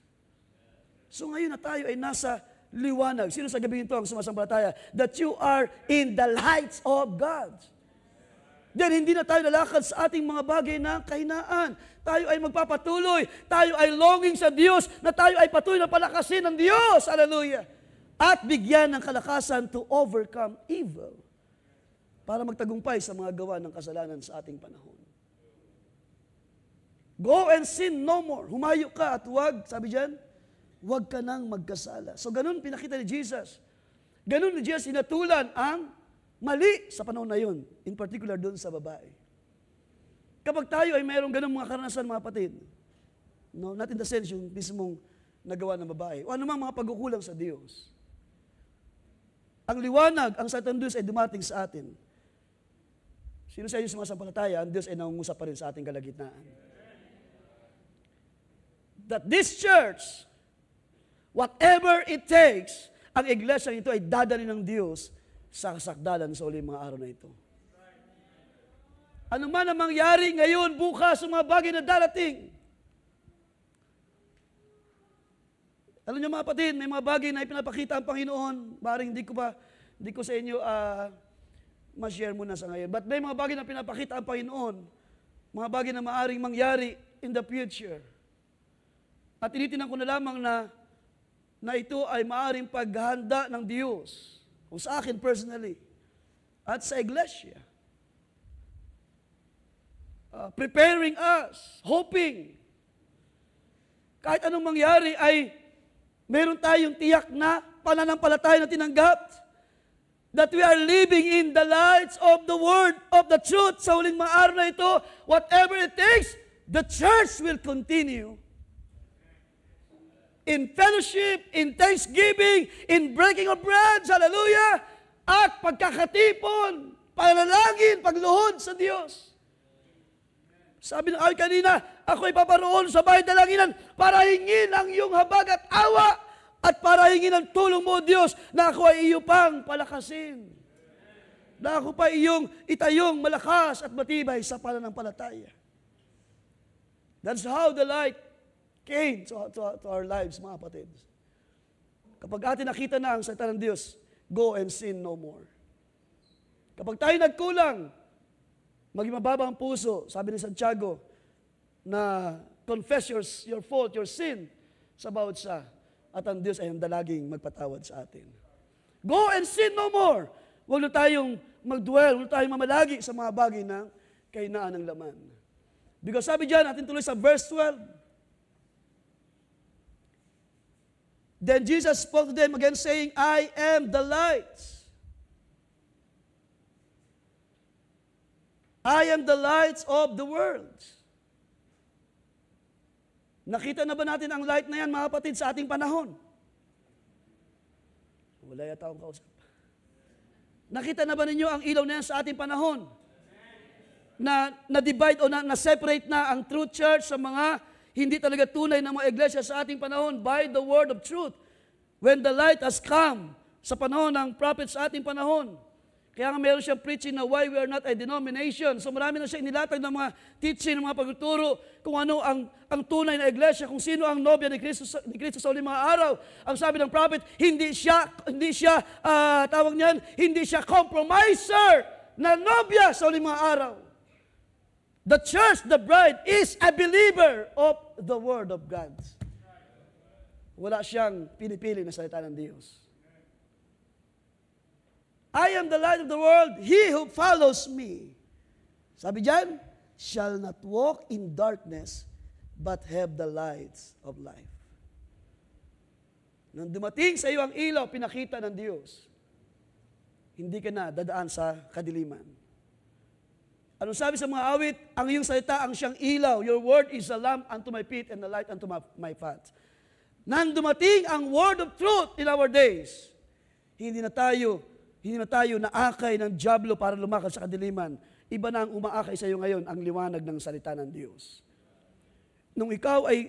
So ngayon na tayo ay nasa liwanag. Sino sa gabi ito ang sumasampalataya? That you are in the lights of God. Then hindi na tayo lalakad sa ating mga bagay na kahinaan. Tayo ay magpapatuloy. Tayo ay longing sa Diyos na tayo ay patuloy na palakasin ng Diyos. Hallelujah. At bigyan ng kalakasan to overcome evil para magtagumpay sa mga gawa ng kasalanan sa ating panahon. Go and sin no more. Humayo ka at huwag, sabi dyan, huwag ka nang magkasala. So ganun pinakita ni Jesus. Ganun ni Jesus inatulan ang mali sa panahon na yun, in particular doon sa babae. Kapag tayo ay mayroong ganung mga karanasan, mga kapatid, no, not in the sense yung mismong nagawa ng babae, o anumang mga pagkukulang sa Diyos, ang liwanag, ang salita ng Diyos ay dumating sa atin. Sino sa inyo sumasampalataya, ang Diyos ay nangungusap pa rin sa ating kalagitnaan. That this church, whatever it takes, ang iglesia ito ay dadali ng Diyos sa kasakdalan sa uling mga araw na ito. Ano man ang mangyari ngayon, bukas, sa mga bagay na darating. Alam niyo mga kapatid, may mga bagay na ipinapakita ang Panginoon. Maring hindi ko sa inyo ma-share muna sa ngayon. But may mga bagay na pinapakita ang Panginoon. Mga bagay na maaring mangyari in the future. At tinitinan ko na lamang na ito ay maaring paghahanda ng Diyos. O sa akin personally, at sa iglesia. Preparing us, hoping, kahit anong mangyari ay meron tayong tiyak na pananampalataya na tinanggap, that we are living in the lights of the Word of the truth sa huling mga araw na ito. Whatever it takes, the church will continue in fellowship, in thanksgiving, in breaking of bread, hallelujah, at pagkakatipon, panalangin, pagluhod sa Diyos. Sabi ng awit kanina, ako'y paparoon sa bahay dalanginan para hingin ang iyong habag at awa at para hingin ang tulong mo, Diyos, na ako ay iyo pang palakasin. Na ako pa iyong itayong malakas at matibay sa pananampalataya. That's how the light came to our lives, mga kapatid. Kapag atin nakita na ang salita ng Diyos, go and sin no more. Kapag tayo nagkulang, maging mababa ang puso, sabi ni Santiago, na confess your fault, your sin sa bawat isa, at ang Diyos ay handa laging magpatawad sa atin. Go and sin no more. Huwag na tayong mag-dwell, huwag na tayong mamalagi sa mga bagay na kahinaan ng laman. Because sabi dyan, atin tuloy sa verse 12, Then Jesus spoke to them again saying, I am the light. I am the light of the world. Nakita na ba natin ang light na yan, mga kapatid, sa ating panahon? Wala yata akong kausap. Nakita na ba ninyo ang ilaw na yan sa ating panahon? Na-divide o na-separate na ang true church sa mga hindi talaga tunay na mga iglesia sa ating panahon by the word of truth. When the light has come sa panahon ng prophet sa ating panahon. Kaya nga meron siyang preaching na why we are not a denomination. So marami na siya inilatag ng mga teaching, ng mga pagtuturo kung ano ang tunay na iglesia, kung sino ang nobya ni Kristo sa uling mga araw. Ang sabi ng prophet, hindi siya tawag niyan, hindi siya compromiser na nobya sa uling mga araw. The church, the bride, is a believer of the word of God. Wala siyang pinipili na salita ng Diyos. I am the light of the world. He who follows me, sabi diyan, shall not walk in darkness, but have the lights of life. Nang dumating sa iyo ang ilaw, pinakita ng Diyos, hindi ka na dadaan sa kadiliman. Anong sabi sa mga awit? Ang iyong salita ang siyang ilaw. Your word is a lamp unto my feet and a light unto my path. Nang dumating ang word of truth in our days, hindi na tayo naakay ng dyablo para lumakad sa kadiliman. Iba na ang umaakay sa iyo ngayon, ang liwanag ng salita ng Diyos. Nung ikaw ay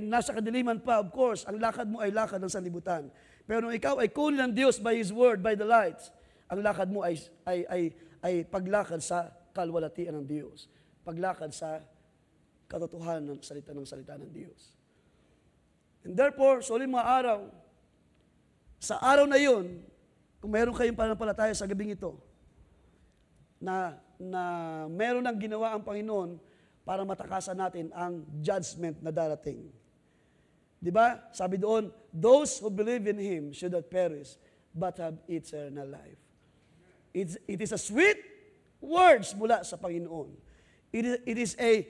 nasa kadiliman pa, of course, ang lakad mo ay lakad ng sanlibutan. Pero nung ikaw ay kunin ng Diyos by His Word, by the light, ang lakad mo ay paglakad sa kalwalatian ng Diyos. Paglakad sa katotohanan ng salita ng Diyos. And therefore, sa uling mga araw, sa araw na yun, kung mayroon kayong pananampalataya sa gabing ito, na meron ng ginawa ang Panginoon para matakasan natin ang judgment na darating. Di ba? Sabi doon, those who believe in Him should not perish, but have eternal life. It is a sweet words mula sa Panginoon. It is a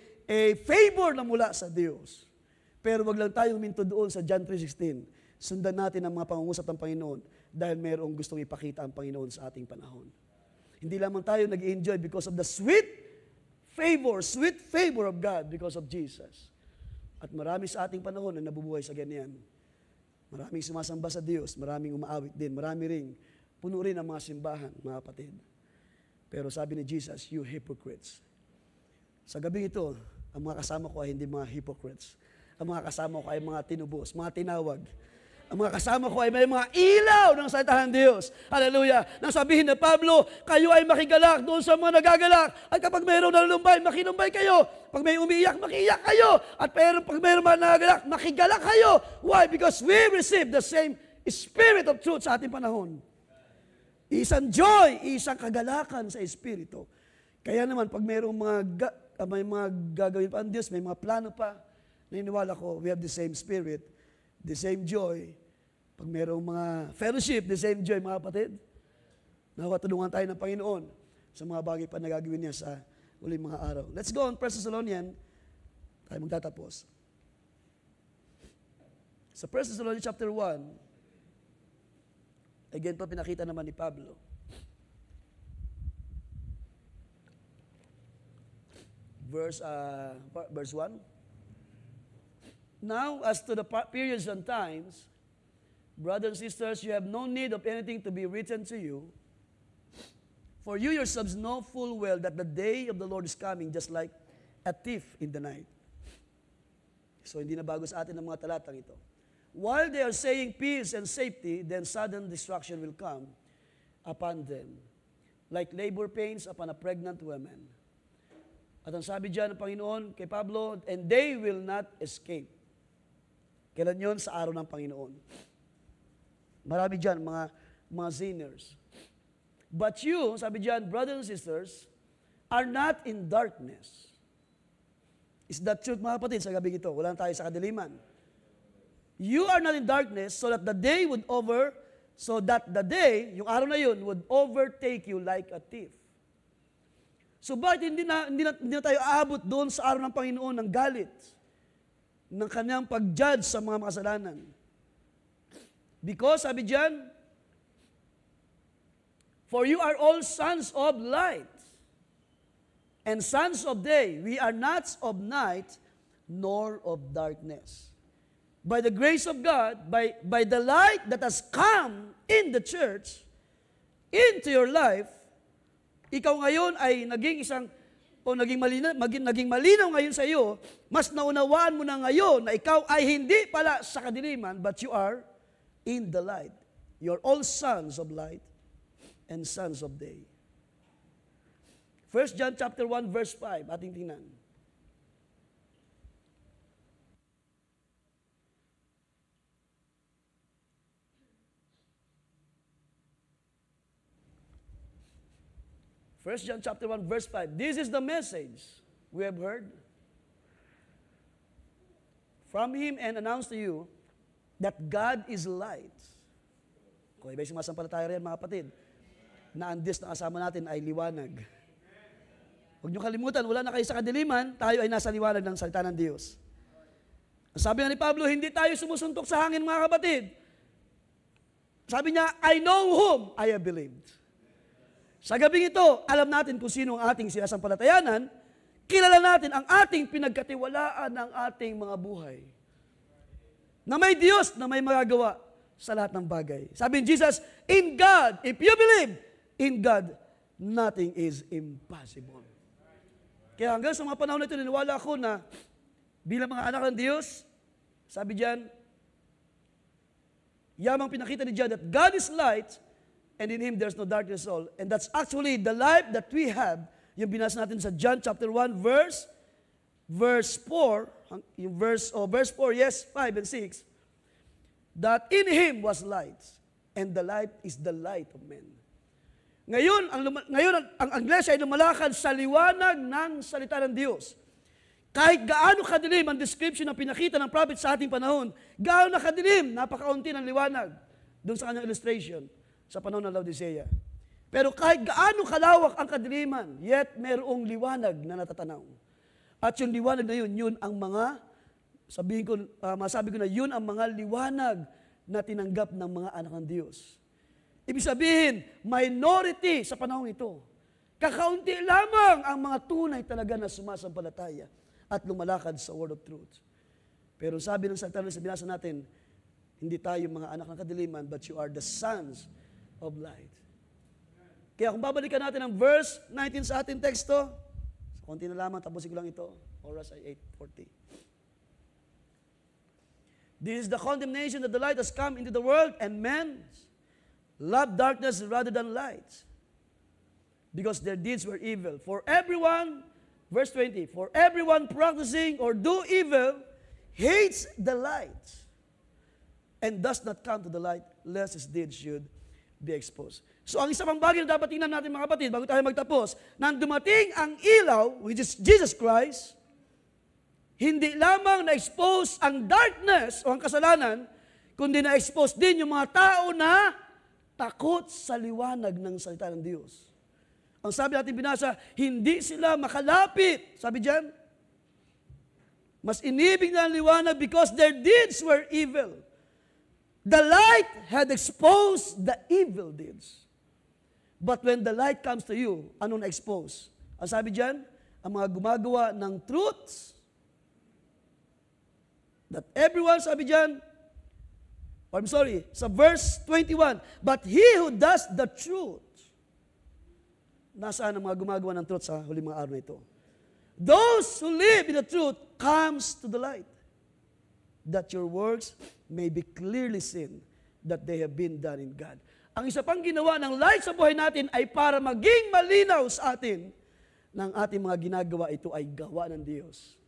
favor na mula sa Diyos. Pero wag lang tayong minto doon sa John 3:16. Sundan natin ang mga pangungusap ng Panginoon dahil mayroong gustong ipakita ang Panginoon sa ating panahon. Hindi lamang tayo nag-enjoy because of the sweet favor of God because of Jesus. At marami sa ating panahon na nabubuhay sa ganyan. Maraming sumasamba sa Diyos, maraming umaawit din, marami ring puno rin ang mga simbahan, mga kapatid. Pero sabi ni Jesus, you hypocrites. Sa gabi ito, ang mga kasama ko ay hindi mga hypocrites. Ang mga kasama ko ay mga tinubos, mga tinawag. Ang mga kasama ko ay may mga ilaw ng salita ng Diyos. Hallelujah. Nang sabihin na Pablo, kayo ay makigalak doon sa mga nagagalak. At kapag mayroong nalumbay, makinumbay kayo. Pag may umiiyak, makiiyak kayo. At pag mayroong mga nagagalak, makigalak kayo. Why? Because we receive the same spirit of truth sa ating panahon. Isang joy, isang kagalakan sa Espiritu. Kaya naman, pag mayroong may mga gagawin pa ang Diyos, may mga plano pa, naniniwala ko, we have the same spirit, the same joy. Pag mayroong mga fellowship, the same joy, mga kapatid. Nakakatulungan tayo ng Panginoon sa mga bagay pa na gagawin niya sa uling mga araw. Let's go on 1 Thessalonians. Tayo magtatapos. Sa 1 Thessalonians chapter 1, again pa pinakita naman ni Pablo. Verse 1. Now, as to the periods and times, brothers and sisters, you have no need of anything to be written to you, for you yourselves know full well that the day of the Lord is coming just like a thief in the night. So, hindi na bago sa atin ang mga talatang ito. While they are saying peace and safety, then sudden destruction will come upon them, like labor pains upon a pregnant woman. At ang sabi dyan ng Panginoon kay Pablo, and they will not escape. Kailan yun? Sa araw ng Panginoon. Marami dyan, mga sinners. But you, sabi dyan, brothers and sisters, are not in darkness. Is that truth, mga kapatid, sa gabi ito? Wala tayo sa kadiliman. You are not in darkness so that the day would so that the day, yung araw na yun, would overtake you like a thief. So bakit hindi na tayo aabot doon sa araw ng Panginoon ng galit, ng kanyang pag-judge sa mga makasalanan? Because, sabi diyan, for you are all sons of light and sons of day. We are not of night nor of darkness. By the grace of God, by the light that has come in the church, into your life, ikaw ngayon ay naging malinaw ngayon sa iyo, mas naunawaan mo na ngayon na ikaw ay hindi pala sa kadiliman, but you are in the light. You're all sons of light and sons of day. 1 John chapter 1 verse 5, ating tingnan. First John chapter 1 verse 5. This is the message we have heard from Him and announced to you that God is light. Kung iba'y sumasampalataya riyan, mga kapatid, na ang Diyos na kasama natin ay liwanag. Huwag niyo kalimutan, wala na kayo sa kadiliman, tayo ay nasa liwanag ng salita ng Diyos. Sabi nga ni Pablo, hindi tayo sumusuntok sa hangin, mga kapatid. Sabi niya, I know whom I have believed. Sa gabing ito, alam natin kung sino ang ating sinasampalatayanan, kilala natin ang ating pinagkatiwalaan ng ating mga buhay. Na may Diyos na may magagawa sa lahat ng bagay. Sabi ni Jesus, in God, if you believe, in God, nothing is impossible. Kaya hanggang sa mga panahon na ito, niniwala ako na bilang mga anak ng Diyos, sabi diyan, yamang pinakita ni John that God is light, and in Him there's no darkness at all. And that's actually the life that we have. Yung binasa natin sa John chapter 1 verse 4, yung verse 4, yes, 5 and 6. That in Him was light, and the light is the light of men. Ngayon, ang iglesia ay lumalakad sa liwanag ng salita ng Diyos. Kahit gaano kadilim ang description na pinakita ng prophet sa ating panahon, gaano na kadilim, napakaunti ng liwanag doon sa kanyang illustration sa panahon ng Laodicea. Pero kahit gaano kalawak ang kadiliman, yet merong liwanag na natatanaw. At yung liwanag na yun ang mga, masabi ko na yun ang mga liwanag na tinanggap ng mga anak ng Diyos. Ibig sabihin, minority sa panahon ito. Kakaunti lamang ang mga tunay talaga na sumasampalataya at lumalakad sa word of truth. Pero sabi ng salita sa binasa natin, hindi tayo mga anak ng kadiliman, but you are the sons of light. Kaya kung babalikan natin ang verse 19 sa ating teksto, konti na lamang, tapusin ko lang ito. Oras ay 8:40. This is the condemnation that the light has come into the world, and men love darkness rather than light, because their deeds were evil. For everyone, verse 20, for everyone practicing or do evil hates the light, and does not come to the light, lest his deeds should be exposed. So ang isa pang bagay na dapat tingnan natin, mga kapatid, bago tayo magtapos, nang dumating ang ilaw, which is Jesus Christ, hindi lamang na-expose ang darkness o ang kasalanan, kundi na-expose din yung mga tao na takot sa liwanag ng salita ng Diyos. Ang sabi natin binasa, hindi sila makalapit. Sabi diyan, mas inibig na ang liwanag because their deeds were evil. The light had exposed the evil deeds. But when the light comes to you, ano na-expose? Ang sabi diyan, ang mga gumagawa ng truths, that everyone, sabi diyan, sa verse 21, but he who does the truth, nasaan ang mga gumagawa ng truth sa huling mga araw na ito? Those who live in the truth comes to the light, that your works may be clearly seen that they have been done in God. Ang isa pang ginawa ng light sa buhay natin ay para maging malinaw sa atin na ang ating mga ginagawa, ito ay gawa ng Diyos.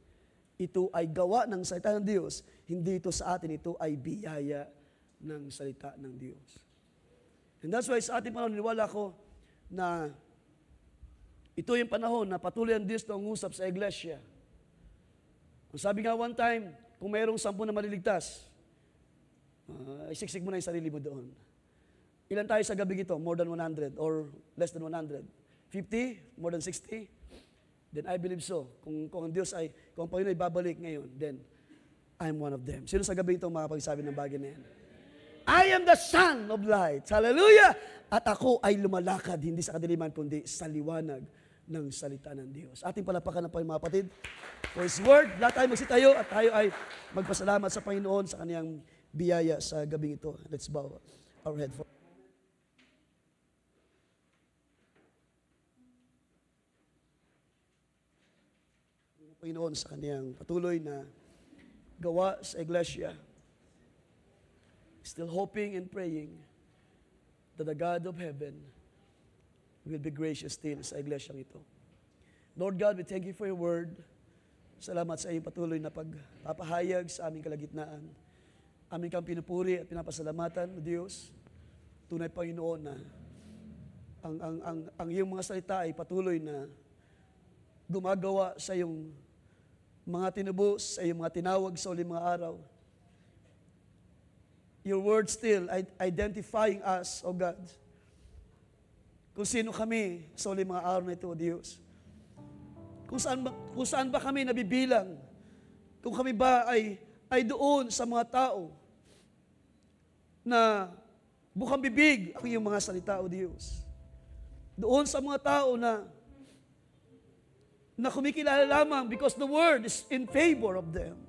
Ito ay gawa ng salita ng Diyos. Hindi ito sa atin, ito ay biyaya ng salita ng Diyos. And that's why sa ating panahon, niniwala ko na ito yung panahon na patuloy ang Diyos na ungusap sa iglesia. Ang sabi nga one time, kung mayroong 10 na maliligtas, isiksik mo na yung sarili mo doon. Ilan tayo sa gabi ito? More than 100 or less than 100? 50? More than 60? Then I believe so. Kung ang Diyos ay, kung ang Panginoon ay babalik ngayon, then I'm one of them. Sino sa gabi ito makapagsabi ng bagay na yan? I am the Son of Light. Hallelujah! At ako ay lumalakad, hindi sa kadiliman, kundi sa liwanag ng salita ng Diyos. Ating palapakan ng mga kapatid for His Word. Lahat tayo magsitayo at tayo ay magpasalamat sa Panginoon sa Kaniyang biyaya sa gabing ito. Let's bow our head for Panginoon sa Kaniyang patuloy na gawa sa Iglesia. Still hoping and praying that the God of heaven will be gracious still sa iglesyang ito. Lord God, we thank you for your word. Salamat sa iyong patuloy na pagpapahayag sa aming kalagitnaan. Aming kang pinupuri at pinapasalamatan, O Diyos. Tunay, Panginoon, na ang iyong mga salita ay patuloy na gumagawa sa iyong mga tinubos, sa iyong mga tinawag sa uling mga araw. Your word still identifying us, O God, kung sino kami sa uling mga araw na ito, O Diyos. Kung saan ba kami nabibilang, kung kami ba ay doon sa mga tao na bukang bibig ang iyong mga salita, O Diyos. Doon sa mga tao na kumikilala lamang because the word is in favor of them.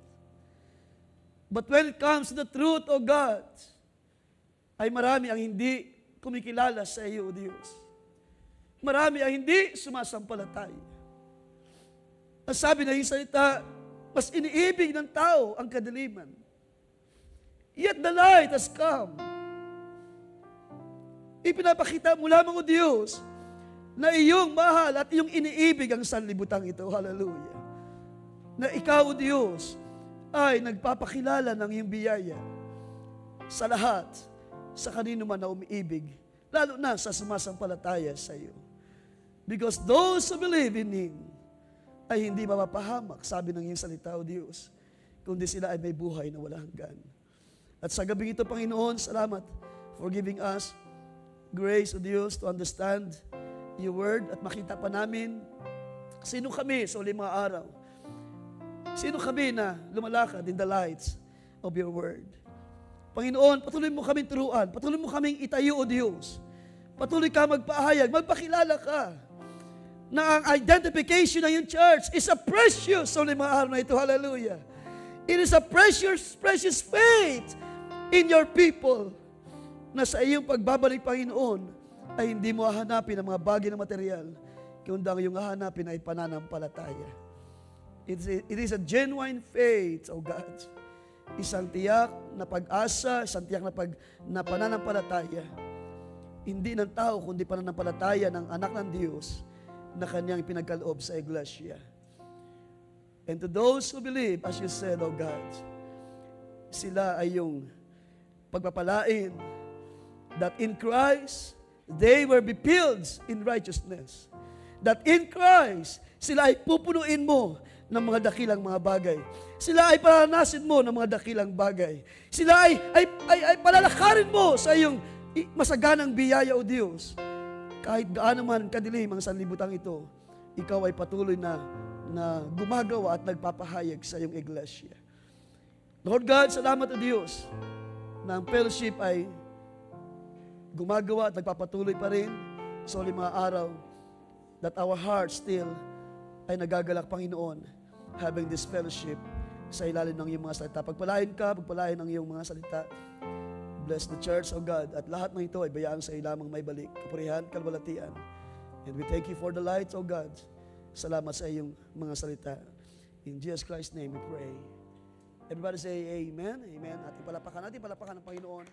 But when it comes to the truth, O God, ay marami ang hindi kumikilala sa iyo, O Diyos. Marami ang hindi sumasampalataya. Ang sabi na yung salita, mas iniibig ng tao ang kadiliman. Yet the light has come. Ipinapakita mo lamang, O Diyos, na iyong mahal at iyong iniibig ang sanlibutan ito. Hallelujah. Na ikaw, O Diyos, ay nagpapakilala ng iyong biyaya sa lahat, sa kanino man na umiibig, lalo na sa sumasampalataya sa iyo. Because those who believe in Him ay hindi mapapahamak, sabi ng iyong salita, O Diyos, kundi sila ay may buhay na walang hanggan. At sa gabing ito, Panginoon, salamat for giving us grace, O Diyos, to understand your word at makita pa namin sino kami sa uling mga araw. Sino kami na lumalakad in the lights of your word. Panginoon, patuloy mo kaming turuan. Patuloy mo kaming itayo, O Diyos. Patuloy ka magpahayag, magpakilala ka na ang identification ng iyong church is a precious sa uling mga araw na ito. Hallelujah. It is a precious, precious faith in your people na sa iyong pagbabalik, Panginoon, ay hindi mo hahanapin ang mga bagay na material, kundi ang iyong hahanapin ay pananampalataya. It is a genuine faith, O God. Isang tiyak na pag-asa, isang tiyak na pananampalataya. Hindi ng tao, kundi pananampalataya ng anak ng Diyos na kanyang pinagkaloob sa iglesia. And to those who believe, as you said, O God, sila ay yung pagpapalain that in Christ, they will be filled in righteousness. That in Christ, sila ay pupunuin mo ng mga dakilang mga bagay. Sila ay paranasin mo ng mga dakilang bagay. Sila ay palalakarin mo sa iyong masaganang biyaya, O Diyos. Kahit gaano man kadilim ang sanlibutan ito, ikaw ay patuloy na gumagawa at nagpapahayag sa iyong iglesia. Lord God, salamat, O Diyos, na ang fellowship ay gumagawa at nagpapatuloy pa rin sa uling mga araw, that our hearts still ay nagagalak, Panginoon, having this fellowship sa ilalim ng iyong mga salita. Pagpalain ka, pagpalain ang iyong mga salita. Bless the church, O God, at lahat ng ito ay bayaan sa iyo lamang may balik, kapurihan, kalwalatian. And we thank you for the light, O God. Salamat sa iyong mga salita. In Jesus Christ's name we pray. Everybody say amen, amen. Ating palapakan ng Panginoon.